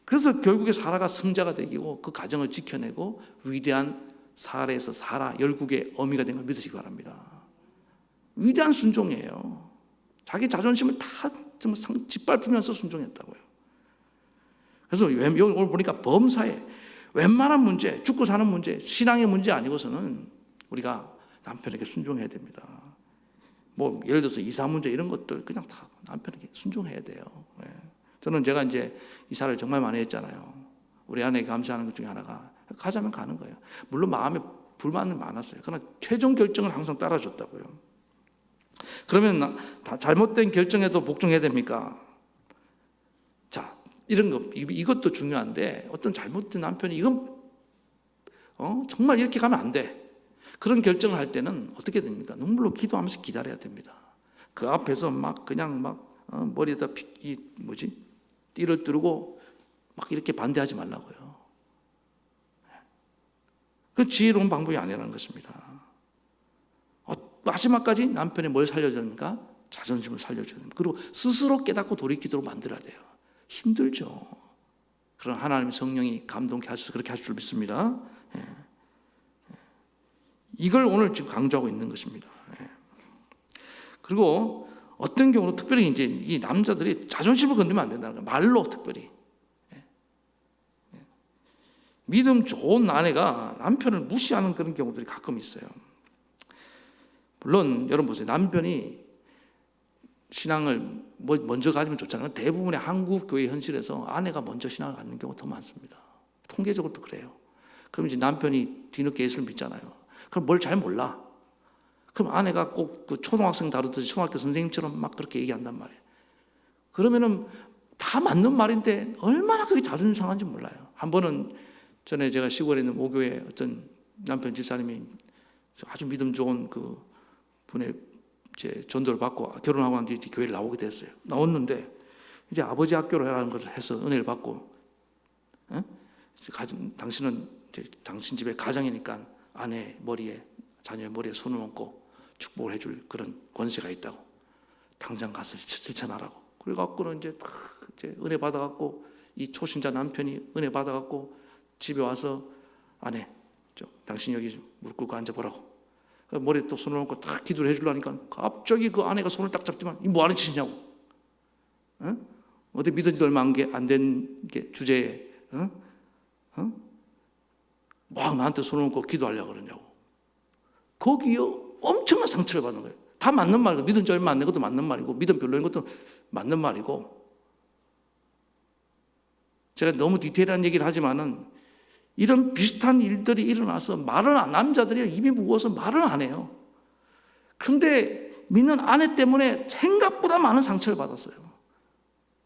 그래서 결국에 사라가 승자가 되고 그 가정을 지켜내고 위대한 사라에서 사라 열국의 어미가 된 걸 믿으시기 바랍니다. 위대한 순종이에요. 자기 자존심을 다 짓밟으면서 순종했다고요. 그래서 오늘 보니까 범사에 웬만한 문제, 죽고 사는 문제, 신앙의 문제 아니고서는 우리가 남편에게 순종해야 됩니다. 뭐 예를 들어서 이사 문제 이런 것들 그냥 다 남편에게 순종해야 돼요. 저는 제가 이제 이사를 정말 많이 했잖아요. 우리 아내에게 감사하는 것 중에 하나가 가자면 가는 거예요. 물론 마음에 불만은 많았어요. 그러나 최종 결정을 항상 따라줬다고요. 그러면 다 잘못된 결정에도 복종해야 됩니까? 자, 이런 거 이것도 중요한데 어떤 잘못된 남편이 이건 정말 이렇게 가면 안 돼. 그런 결정을 할 때는 어떻게 됩니까? 눈물로 기도하면서 기다려야 됩니다. 그 앞에서 막 그냥 머리에다 띠를 뚫고 막 이렇게 반대하지 말라고요. 그 지혜로운 방법이 아니라는 것입니다. 마지막까지 남편이 뭘 살려줘야 됩니까? 자존심을 살려줘야 됩니다. 그리고 스스로 깨닫고 돌이키도록 만들어야 돼요. 힘들죠. 그런 하나님의 성령이 감동케 하셔서 그렇게 하실 줄 믿습니다. 이걸 오늘 지금 강조하고 있는 것입니다. 그리고 어떤 경우는 특별히 이제 이 남자들이 자존심을 건드리면 안 된다는 거예요. 말로 특별히. 믿음 좋은 아내가 남편을 무시하는 그런 경우들이 가끔 있어요. 물론 여러분 보세요. 남편이 신앙을 먼저 가지면 좋잖아요. 대부분의 한국 교회 현실에서 아내가 먼저 신앙을 갖는 경우가 더 많습니다. 통계적으로도 그래요. 그럼 이제 남편이 뒤늦게 예수를 믿잖아요. 그럼 뭘 잘 몰라. 그럼 아내가 꼭 그 초등학생 다루듯이 초등학교 선생님처럼 막 그렇게 얘기한단 말이에요. 그러면은 다 맞는 말인데 얼마나 그게 자존심 상한지 몰라요. 한 번은 전에 제가 시골에 있는 모교에 어떤 남편 집사님이 아주 믿음 좋은 그 분의 제 전도를 받고 결혼하고 난 뒤에 교회를 나오게 됐어요. 나왔는데 이제 아버지 학교라는 걸 해서 은혜를 받고, 당신은 이제 당신 집의 가장이니까 아내 머리에 자녀의 머리에 손을 얹고 축복을 해줄 그런 권세가 있다고. 당장 가서 실천하라고. 그래갖고는 이제 은혜 받아갖고 이 초신자 남편이 은혜 받아갖고 집에 와서 아내, 당신 여기 무릎 꿇고 앉아보라고. 머리에 또 손을 얹고 딱 기도를 해주려니까 갑자기 그 아내가 손을 딱 잡지만 이 뭐 하는 짓이냐고. 어디 믿은 지 얼마 안 된 게 주제에 막 나한테 손을 얹고 기도하려고 그러냐고. 거기에 엄청난 상처를 받는 거예요. 다 맞는 말이고 믿은 지 얼마 안 된 것도 맞는 말이고 믿음 별로인 것도 맞는 말이고. 제가 너무 디테일한 얘기를 하지만은 이런 비슷한 일들이 일어나서 남자들이 입이 무거워서 말을 안 해요. 그런데 믿는 아내 때문에 생각보다 많은 상처를 받았어요.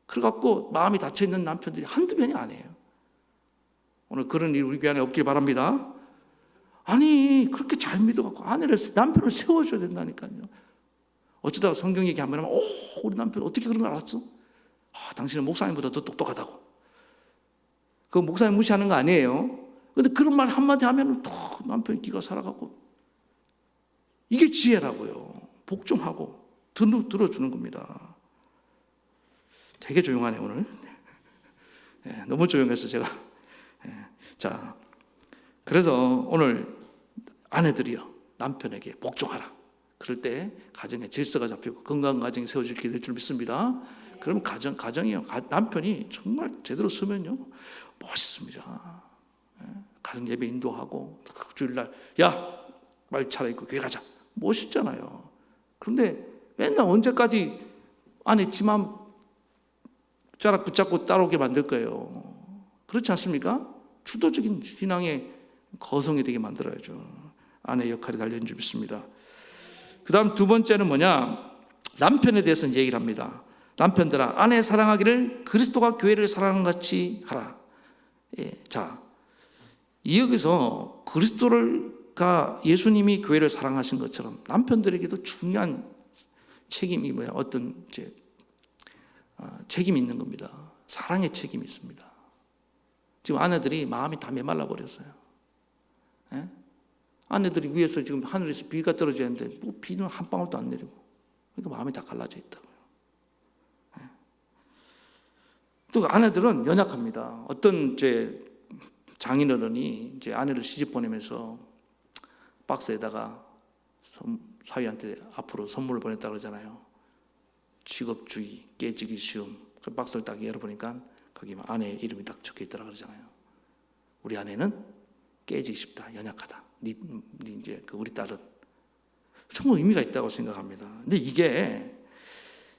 그래갖고 마음이 닫혀있는 남편들이 한두 명이 아니에요. 오늘 그런 일 우리 교회 안에 없길 바랍니다. 아니 그렇게 잘 믿어갖고 남편을 세워줘야 된다니까요. 어쩌다가 성경 얘기하면 우리 남편 어떻게 그런 걸 알았어? 당신은 목사님보다 더 똑똑하다고. 그 목사님 무시하는 거 아니에요. 근데 그런 말 한마디 하면 또 남편이 기가 살아갖고. 이게 지혜라고요. 복종하고 들어주는 겁니다. 되게 조용하네 오늘. 너무 조용해서 제가. 자, 그래서 오늘 아내들이요, 남편에게 복종하라. 그럴 때 가정에 질서가 잡히고 건강한 가정이 세워지게 될 줄 믿습니다. 그러면 가정이요, 남편이 정말 제대로 쓰면요 멋있습니다. 가정 예배 인도하고 주일날 야 말 차려입고 교회 가자, 멋있잖아요. 그런데 맨날 언제까지 아내 지맘 자락 붙잡고 따라오게 만들 거예요. 그렇지 않습니까? 주도적인 신앙의 거성이 되게 만들어야죠. 아내의 역할이 달려있는 줄 믿습니다. 그 다음 두 번째는 뭐냐, 남편에 대해서는 얘기를 합니다. 남편들아, 아내 사랑하기를 그리스도가 교회를 사랑한 같이 하라. 자, 여기서 그리스도가 예수님이 교회를 사랑하신 것처럼 남편들에게도 중요한 책임이 어떤 책임이 있는 겁니다. 사랑의 책임이 있습니다. 지금 아내들이 마음이 다 메말라 버렸어요. 아내들이 위에서 지금 하늘에서 비가 떨어져야 하는데 뭐 비는 한 방울도 안 내리고, 그러니까 마음이 다 갈라져 있다고요. 또 아내들은 연약합니다. 어떤 장인어른이 아내를 시집 보내면서 박스에다가 사위한테 앞으로 선물을 보냈다고 그러잖아요. 직업주의, 깨지기 쉬움. 그 박스를 딱 열어보니까 거기 아내의 이름이 딱 적혀 있더라 그러잖아요. 우리 아내는 깨지기 쉽다, 연약하다. 우리 딸은 정말 의미가 있다고 생각합니다. 근데 이게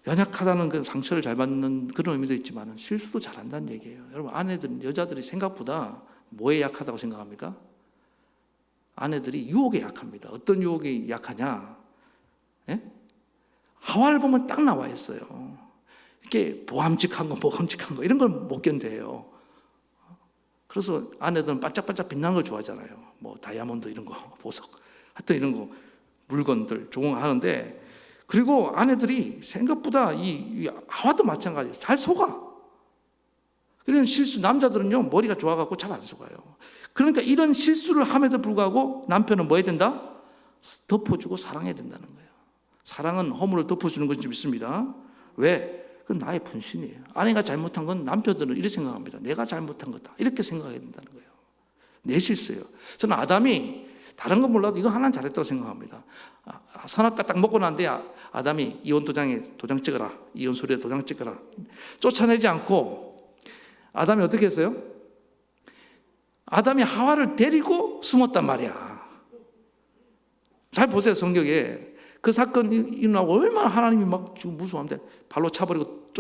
연약하다는 그 상처를 잘 받는 그런 의미도 있지만 실수도 잘한다는 얘기예요. 여러분, 여자들이 생각보다 뭐에 약하다고 생각합니까? 아내들이 유혹에 약합니다. 어떤 유혹에 약하냐? 하와를 보면 딱 나와 있어요. 이렇게 모함직한 거 이런 걸 못 견뎌요. 그래서 아내들은 반짝반짝 빛나는 걸 좋아하잖아요. 뭐 다이아몬드 이런 거, 보석, 하여튼 이런 거 물건들 좋아하는데, 그리고 아내들이 생각보다 이 하와도 마찬가지예요. 잘 속아. 그런 실수, 남자들은요 머리가 좋아갖고 잘 안 속아요. 그러니까 이런 실수를 함에도 불구하고 남편은 뭐 해야 된다? 덮어주고 사랑해야 된다는 거예요. 사랑은 허물을 덮어주는 것인 줄 믿습니다. 왜? 그건 나의 분신이에요. 아내가 잘못한 건 남편들은 이렇게 생각합니다. 내가 잘못한 거다, 이렇게 생각해야 된다는 거예요. 내 실수예요. 저는 아담이 다른 건 몰라도 이거 하나는 잘했다고 생각합니다. 선악과 딱 먹고 난 뒤에 아담이 이혼 도장에 도장 찍어라, 이혼 서류에 도장 찍어라, 쫓아내지 않고 아담이 어떻게 했어요? 아담이 하와를 데리고 숨었단 말이야. 잘 보세요. 성경에 그 사건이 일어나고 얼마나 하나님이 막 지금 무서운데 발로 차버리고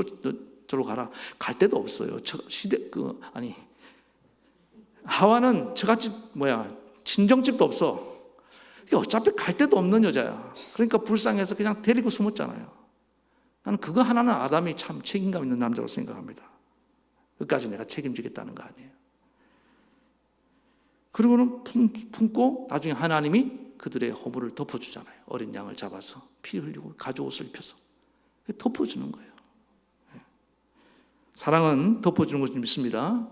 저로 가라. 갈 데도 없어요. 하와는 저같이 친정집도 없어. 어차피 갈 데도 없는 여자야. 그러니까 불쌍해서 그냥 데리고 숨었잖아요. 나는 그거 하나는 아담이 참 책임감 있는 남자로 생각합니다. 끝까지 내가 책임지겠다는 거 아니에요. 그리고는 품고 나중에 하나님이 그들의 허물을 덮어주잖아요. 어린 양을 잡아서 피 흘리고 가죽옷을 입혀서 덮어주는 거예요. 사랑은 덮어주는 것을 믿습니다.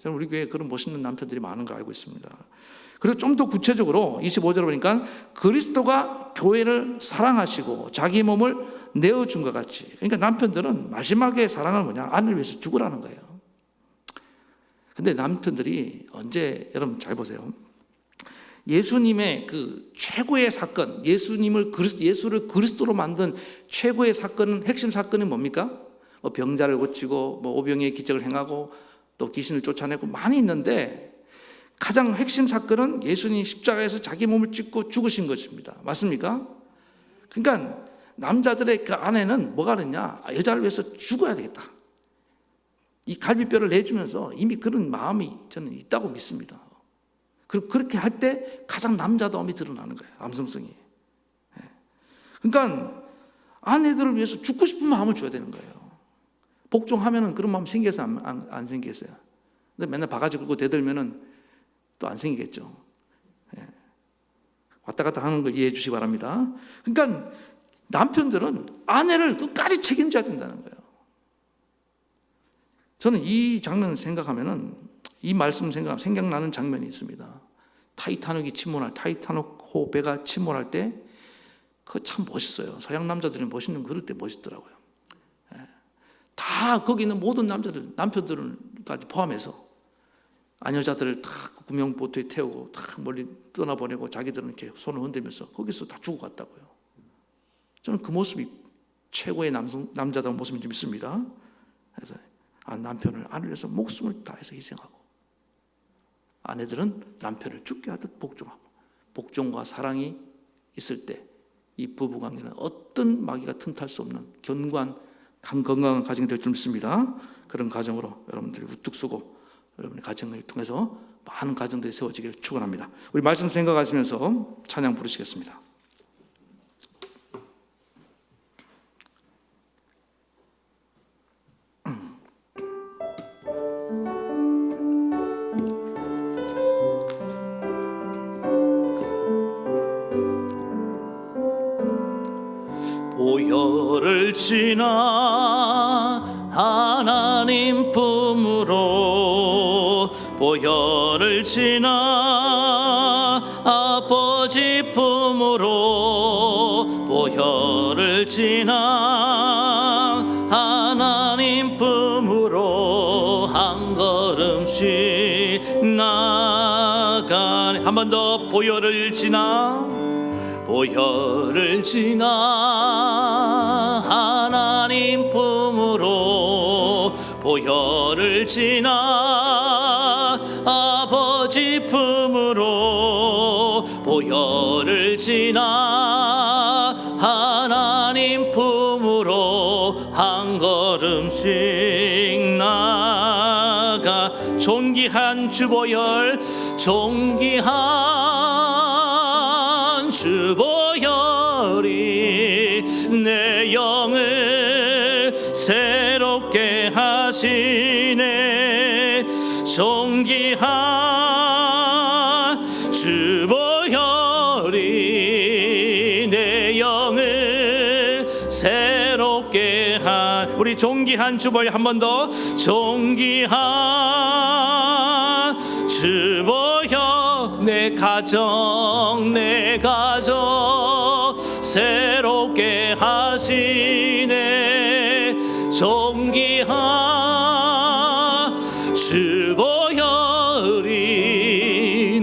저는 우리 교회에 그런 멋있는 남편들이 많은 걸 알고 있습니다. 그리고 좀 더 구체적으로 25절에 보니까 그리스도가 교회를 사랑하시고 자기 몸을 내어준 것 같이, 그러니까 남편들은 마지막에 사랑은 뭐냐? 아내를 위해서 죽으라는 거예요. 근데 남편들이 언제, 여러분 잘 보세요. 예수님의 그 최고의 사건, 예수를 그리스도로 만든 최고의 사건은, 핵심 사건은 뭡니까? 병자를 고치고 오병이의 기적을 행하고 또 귀신을 쫓아내고 많이 있는데, 가장 핵심 사건은 예수님이 십자가에서 자기 몸을 찢고 죽으신 것입니다. 맞습니까? 그러니까 남자들의 그 아내는 뭐가 그러냐? 여자를 위해서 죽어야 되겠다. 이 갈비뼈를 내주면서 이미 그런 마음이 저는 있다고 믿습니다. 그렇게 할 때 가장 남자다움이 드러나는 거예요. 남성성이. 그러니까 아내들을 위해서 죽고 싶은 마음을 줘야 되는 거예요. 복종하면은 그런 마음 생겨서 안 생겼어요. 근데 맨날 바가지 긁고 대들면은 또 안 생기겠죠. 왔다 갔다 하는 걸 이해해 주시기 바랍니다. 그러니까 남편들은 아내를 끝까지 책임져야 된다는 거예요. 저는 이 장면 생각하면은, 이 말씀 생각나는 장면이 있습니다. 타이타닉 호배가 침몰할 때 그거 참 멋있어요. 서양 남자들이 멋있는 거 그럴 때 멋있더라고요. 다 다 거기 있는 모든 남자들, 남편들까지 포함해서 아녀자들을 다 구명보트에 태우고 다 멀리 떠나보내고 자기들은 이렇게 손을 흔들면서 거기서 다 죽어갔다고요. 저는 그 모습이 최고의 남자다운 모습인 줄 믿습니다. 그래서 남편을 아내를 위해서 목숨을 다해서 희생하고, 아내들은 남편을 죽게 하듯 복종하고, 복종과 사랑이 있을 때 이 부부관계는 어떤 마귀가 틈탈 수 없는 견고한 건강한 가정이 될 줄 믿습니다. 그런 가정으로 여러분들이 우뚝 서고 여러분의 가정을 통해서 많은 가정들이 세워지기를 축원합니다. 우리 말씀 생각하시면서 찬양 부르시겠습니다. 보혈을 지나 하나님 품으로, 보혈을 지나 아버지 품으로, 보혈을 지나 하나님 품으로 한 걸음씩 나가네. 한 번 더. 보혈을 지나, 보혈을 지나 하나님 품으로, 보혈을 지나 아버지 품으로, 보혈을 지나 하나님 품으로 한 걸음씩 나가. 존귀한 주보혈, 존귀한 주보혈이 내 영을 새롭게 하시네. 존귀한 주보혈이 내 영을 새롭게 한. 우리 존귀한 주보혈 한 번 더. 존귀한 주보혈 내 가정, 내 가정 새롭게 하시네. 존귀한 주보혈이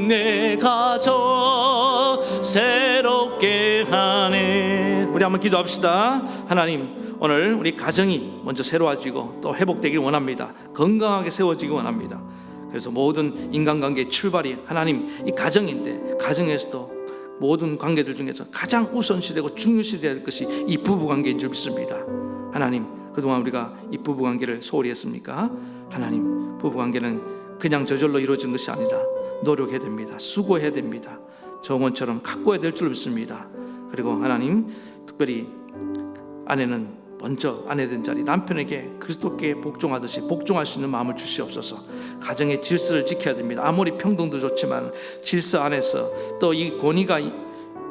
내 가정 새롭게 하네. 우리 한번 기도합시다. 하나님, 오늘 우리 가정이 먼저 새로워지고 또 회복되길 원합니다. 건강하게 세워지기 원합니다. 그래서 모든 인간관계의 출발이 하나님 이 가정인데, 가정에서도 모든 관계들 중에서 가장 우선시되고 중요시될 것이 이 부부관계인 줄 믿습니다. 하나님, 그동안 우리가 이 부부관계를 소홀히 했습니까? 하나님, 부부관계는 그냥 저절로 이루어진 것이 아니라 노력해야 됩니다. 수고해야 됩니다. 정원처럼 가꿔야 될 줄 믿습니다. 그리고 하나님, 특별히 아내는 먼저 아내 된 자리 남편에게 그리스도께 복종하듯이 복종할 수 있는 마음을 주시옵소서. 가정의 질서를 지켜야 됩니다. 아무리 평등도 좋지만 질서 안에서 또 이 권위가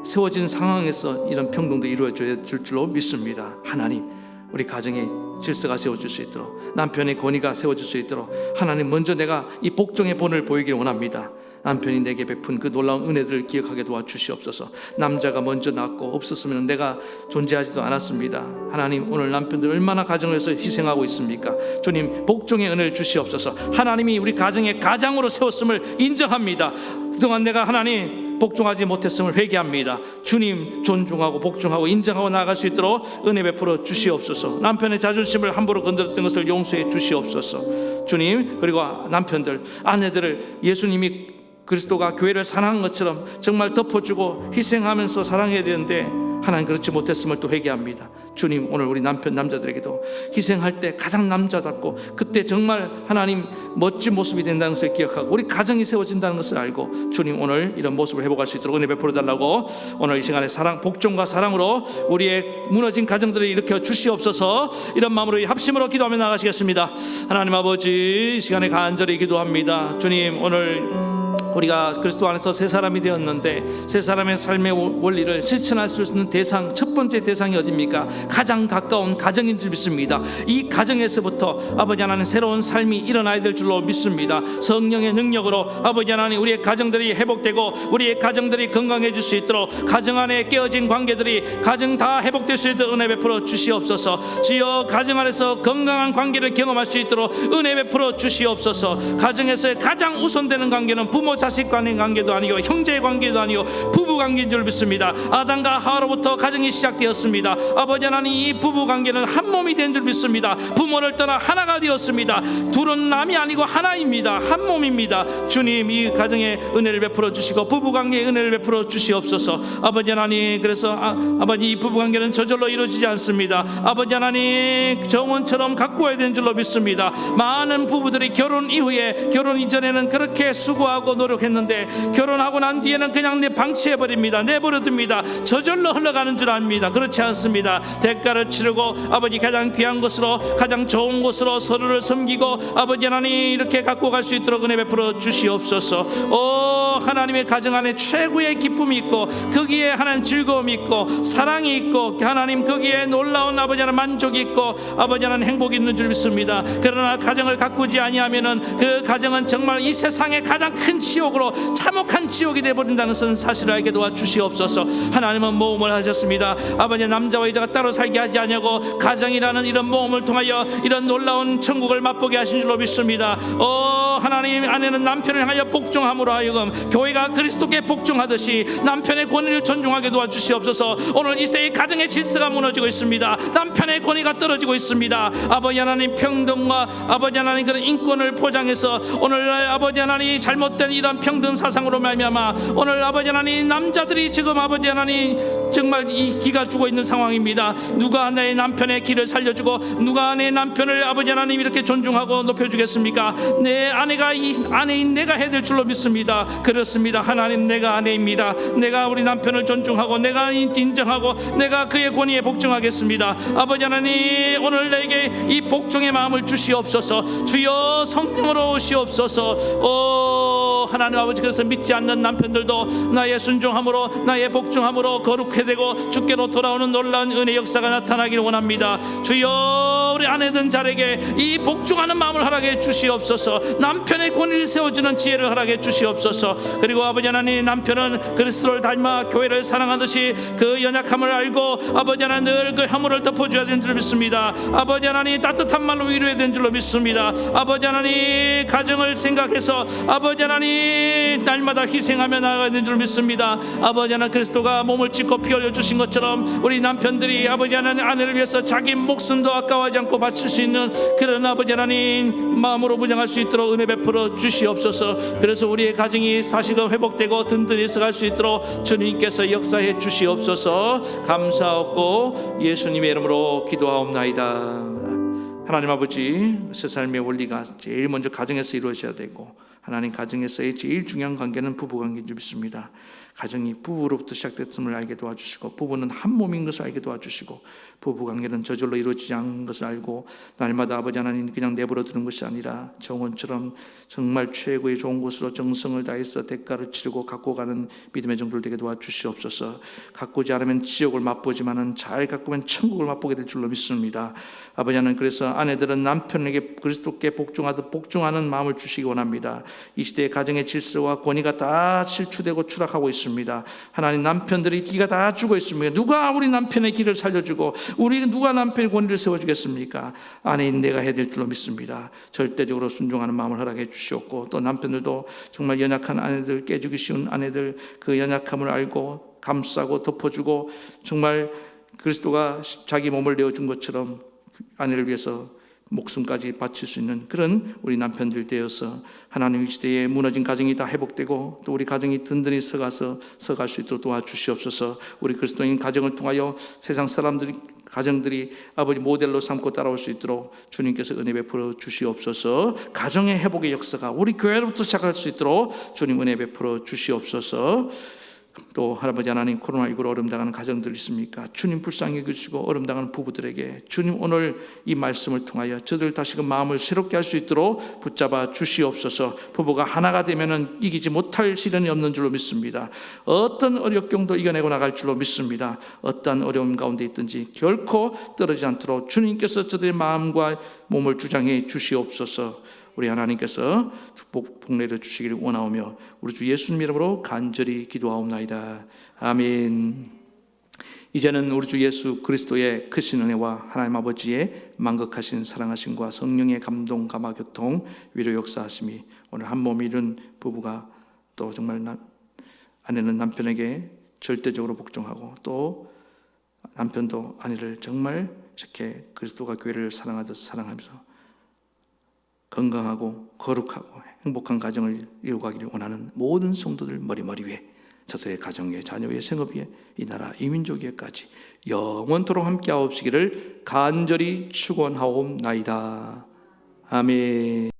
세워진 상황에서 이런 평등도 이루어져야 될 줄로 믿습니다. 하나님, 우리 가정의 질서가 세워질 수 있도록, 남편의 권위가 세워질 수 있도록 하나님 먼저 내가 이 복종의 본을 보이길 원합니다. 남편이 내게 베푼 그 놀라운 은혜들을 기억하게 도와주시옵소서. 남자가 먼저 낳고 없었으면 내가 존재하지도 않았습니다. 하나님, 오늘 남편들 얼마나 가정을 위해서 희생하고 있습니까? 주님, 복종의 은혜를 주시옵소서. 하나님이 우리 가정의 가장으로 세웠음을 인정합니다. 그동안 내가 하나님 복종하지 못했음을 회개합니다. 주님 존중하고 복종하고 인정하고 나아갈 수 있도록 은혜 베풀어 주시옵소서. 남편의 자존심을 함부로 건드렸던 것을 용서해 주시옵소서. 주님, 그리고 남편들, 아내들을 예수님이 그리스도가 교회를 사랑한 것처럼 정말 덮어주고 희생하면서 사랑해야 되는데 하나님 그렇지 못했음을 또 회개합니다. 주님, 오늘 우리 남자들에게도 희생할 때 가장 남자답고 그때 정말 하나님 멋진 모습이 된다는 것을 기억하고 우리 가정이 세워진다는 것을 알고 주님, 오늘 이런 모습을 회복할 수 있도록 은혜 베풀어 달라고 오늘 이 시간에 복종과 사랑으로 우리의 무너진 가정들을 일으켜 주시옵소서. 이런 마음으로 합심으로 기도하며 나가시겠습니다. 하나님 아버지, 이 시간에 간절히 기도합니다. 주님, 오늘 우리가 그리스도 안에서 새 사람이 되었는데 새 사람의 삶의 원리를 실천할 수 있는 대상, 첫 번째 대상이 어디입니까? 가장 가까운 가정인 줄 믿습니다. 이 가정에서부터 아버지 하나님 새로운 삶이 일어나야 될 줄로 믿습니다. 성령의 능력으로 아버지 하나님 우리의 가정들이 회복되고 우리의 가정들이 건강해질 수 있도록 가정 안에 깨어진 관계들이 가정 다 회복될 수 있도록 은혜 베풀어 주시옵소서. 주여 가정 안에서 건강한 관계를 경험할 수 있도록 은혜 베풀어 주시옵소서. 가정에서의 가장 우선되는 관계는 부모 자식 간의 관계도 아니고 형제 관계도 아니고 부부 관계인 줄 믿습니다. 아담과 하와로부터 가정이 시작되었습니다. 아버지 하나님 이 부부 관계는 한 몸이 된 줄 믿습니다. 부모를 떠나 하나가 되었습니다. 둘은 남이 아니고 하나입니다. 한 몸입니다. 주님 이 가정에 은혜를 베풀어 주시고 부부 관계에 은혜를 베풀어 주시옵소서. 아버지 하나님 그래서 아버지 이 부부 관계는 저절로 이루어지지 않습니다. 아버지 하나님 정원처럼 가꾸어야 되는 줄로 믿습니다. 많은 부부들이 결혼 이후에 결혼 이전에는 그렇게 수고하고 노력했는데 결혼하고 난 뒤에는 그냥 방치해버립니다. 내버려둡니다. 저절로 흘러가는 줄 압니다. 그렇지 않습니다. 대가를 치르고 아버지 가장 귀한 것으로 가장 좋은 곳으로 서로를 섬기고 아버지 하나님 이렇게 갖고 갈 수 있도록 은혜 베풀어 주시옵소서. 오 하나님의 가정 안에 최고의 기쁨이 있고 거기에 하나님 즐거움이 있고 사랑이 있고 하나님 거기에 놀라운 아버지 하나님 만족이 있고 아버지 하나님 행복이 있는 줄 믿습니다. 그러나 가정을 가꾸지 아니하면은 그 가정은 정말 이 세상의 가장 큰 지옥으로 참혹한 지옥이 되어버린다는 사실을 알게 도와주시옵소서. 하나님은 모험을 하셨습니다. 아버지 남자와 여자가 따로 살게 하지 아니하고 가정이라는 이런 모험을 통하여 이런 놀라운 천국을 맛보게 하신 줄로 믿습니다. 하나님 아내는 남편을 하여 복종함으로 하여금 교회가 그리스도께 복종하듯이 남편의 권위를 존중하게 도와주시옵소서. 오늘 이 시대의 가정의 질서가 무너지고 있습니다. 남편의 권위가 떨어지고 있습니다. 아버지 하나님 평등과 아버지 하나님 그런 인권을 포장해서 오늘날 아버지 하나님 잘못된 이런 평등 사상으로 말미암아 오늘 아버지 하나님 남자들이 지금 아버지 하나님 정말 이 기가 죽어 있는 상황입니다. 누가 내 남편의 길을 살려주고 누가 내 남편을 아버지 하나님 이렇게 존중하고 높여주겠습니까? 내 아내가 이 아내인 내가 해야 될 줄로 믿습니다. 그렇습니다. 하나님 내가 아내입니다. 내가 우리 남편을 존중하고 내가 인정하고 내가 그의 권위에 복종하겠습니다. 아버지 하나님 오늘 내게 이 복종의 마음을 주시옵소서. 주여 성령으로 오시옵소서. 하나님 아버지 그래서 믿지 않는 남편들도 나의 순종함으로 나의 복종함으로 거룩해 되고 주께로 돌아오는 놀라운 은혜 역사가 나타나기를 원합니다. 주여 우리 아내들 자에게 이 복종하는 마음을 허락해 주시옵소서. 남편의 권위를 세워주는 지혜를 허락해 주시옵소서. 그리고 아버지 하나님 남편은 그리스도를 닮아 교회를 사랑하듯이 그 연약함을 알고 아버지 하나님 늘 그 허물을 덮어줘야 되는 줄 믿습니다. 아버지 하나님 따뜻한 말로 위로해야 되는 줄로 믿습니다. 아버지 하나님 가정을 생각해서 아버지 하나님 날마다 희생하며 나아가야 되는 줄 믿습니다. 아버지 하나님 그리스도가 몸을 찢고 피 흘려 주신 것처럼 우리 남편들이 아버지 하나님 아내를 위해서 자기 목숨도 아까워하지 않고 바칠 수 있는 그런 아버지 하나님 마음으로 무장할 수 있도록 은혜 베풀어 주시옵소서. 그래서 우리의 가정이 다시금 회복되고 든든히 서갈 수 있도록 주님께서 역사해 주시옵소서. 감사하고 예수님의 이름으로 기도하옵나이다. 하나님 아버지 새 삶의 원리가 제일 먼저 가정에서 이루어져야 되고 하나님 가정에서의 제일 중요한 관계는 부부관계인 줄 믿습니다. 가정이 부부로부터 시작됐음을 알게 도와주시고 부부는 한 몸인 것을 알게 도와주시고 부부관계는 저절로 이루어지지 않는 것을 알고 날마다 아버지 하나님 그냥 내버려 두는 것이 아니라 정원처럼 정말 최고의 좋은 곳으로 정성을 다해서 대가를 치르고 갖고 가는 믿음의 정도를 되게 도와주시옵소서. 가꾸지 않으면 지옥을 맛보지만은 잘 가꾸면 천국을 맛보게 될 줄로 믿습니다. 아버지 하나님 그래서 아내들은 남편에게 그리스도께 복종하듯 복종하는 마음을 주시기 원합니다. 이 시대의 가정의 질서와 권위가 다 실추되고 추락하고 있습니다. 하나님 남편들이 기가 다 죽어 있습니다. 누가 우리 남편의 길을 살려주고 우리 누가 남편의 권위를 세워주겠습니까? 아내인 내가 해야 될 줄로 믿습니다. 절대적으로 순종하는 마음을 허락해 주시옵고 또 남편들도 정말 연약한 아내들 깨지기 쉬운 아내들 그 연약함을 알고 감싸고 덮어주고 정말 그리스도가 자기 몸을 내어준 것처럼 아내를 위해서 목숨까지 바칠 수 있는 그런 우리 남편들 되어서 하나님 이 시대에 무너진 가정이 다 회복되고 또 우리 가정이 든든히 서갈 수 있도록 도와주시옵소서. 우리 그리스도인 가정을 통하여 세상 사람들이 가정들이 아버지 모델로 삼고 따라올 수 있도록 주님께서 은혜 베풀어 주시옵소서. 가정의 회복의 역사가 우리 교회로부터 시작할 수 있도록 주님 은혜 베풀어 주시옵소서. 또 할아버지 하나님, 코로나19로 어려움당하는 가정들 있습니까? 주님 불쌍히 여기시고 어려움당하는 부부들에게 주님 오늘 이 말씀을 통하여 저들 다시금 마음을 새롭게 할 수 있도록 붙잡아 주시옵소서. 부부가 하나가 되면은 이기지 못할 시련이 없는 줄로 믿습니다. 어떤 어렵경도 이겨내고 나갈 줄로 믿습니다. 어떤 어려움 가운데 있든지 결코 떨어지지 않도록 주님께서 저들의 마음과 몸을 주장해 주시옵소서. 우리 하나님께서 축복 복내려 주시기를 원하오며 우리 주 예수님 이름으로 간절히 기도하옵나이다. 아멘. 이제는 우리 주 예수 그리스도의 크신 은혜와 하나님 아버지의 만극하신 사랑하심과 성령의 감동 감화 교통 위로 역사하심이 오늘 한 몸 이룬 부부가 또 정말 아내는 남편에게 절대적으로 복종하고 또 남편도 아내를 정말 이렇게 그리스도가 교회를 사랑하듯 사랑하면서 건강하고 거룩하고 행복한 가정을 이루가기를 원하는 모든 성도들 머리 위에 저들의 가정 위에 자녀 위에 생업 위에 이 나라 이 민족 위에까지 영원토록 함께하옵시기를 간절히 축원하옵나이다. 아멘.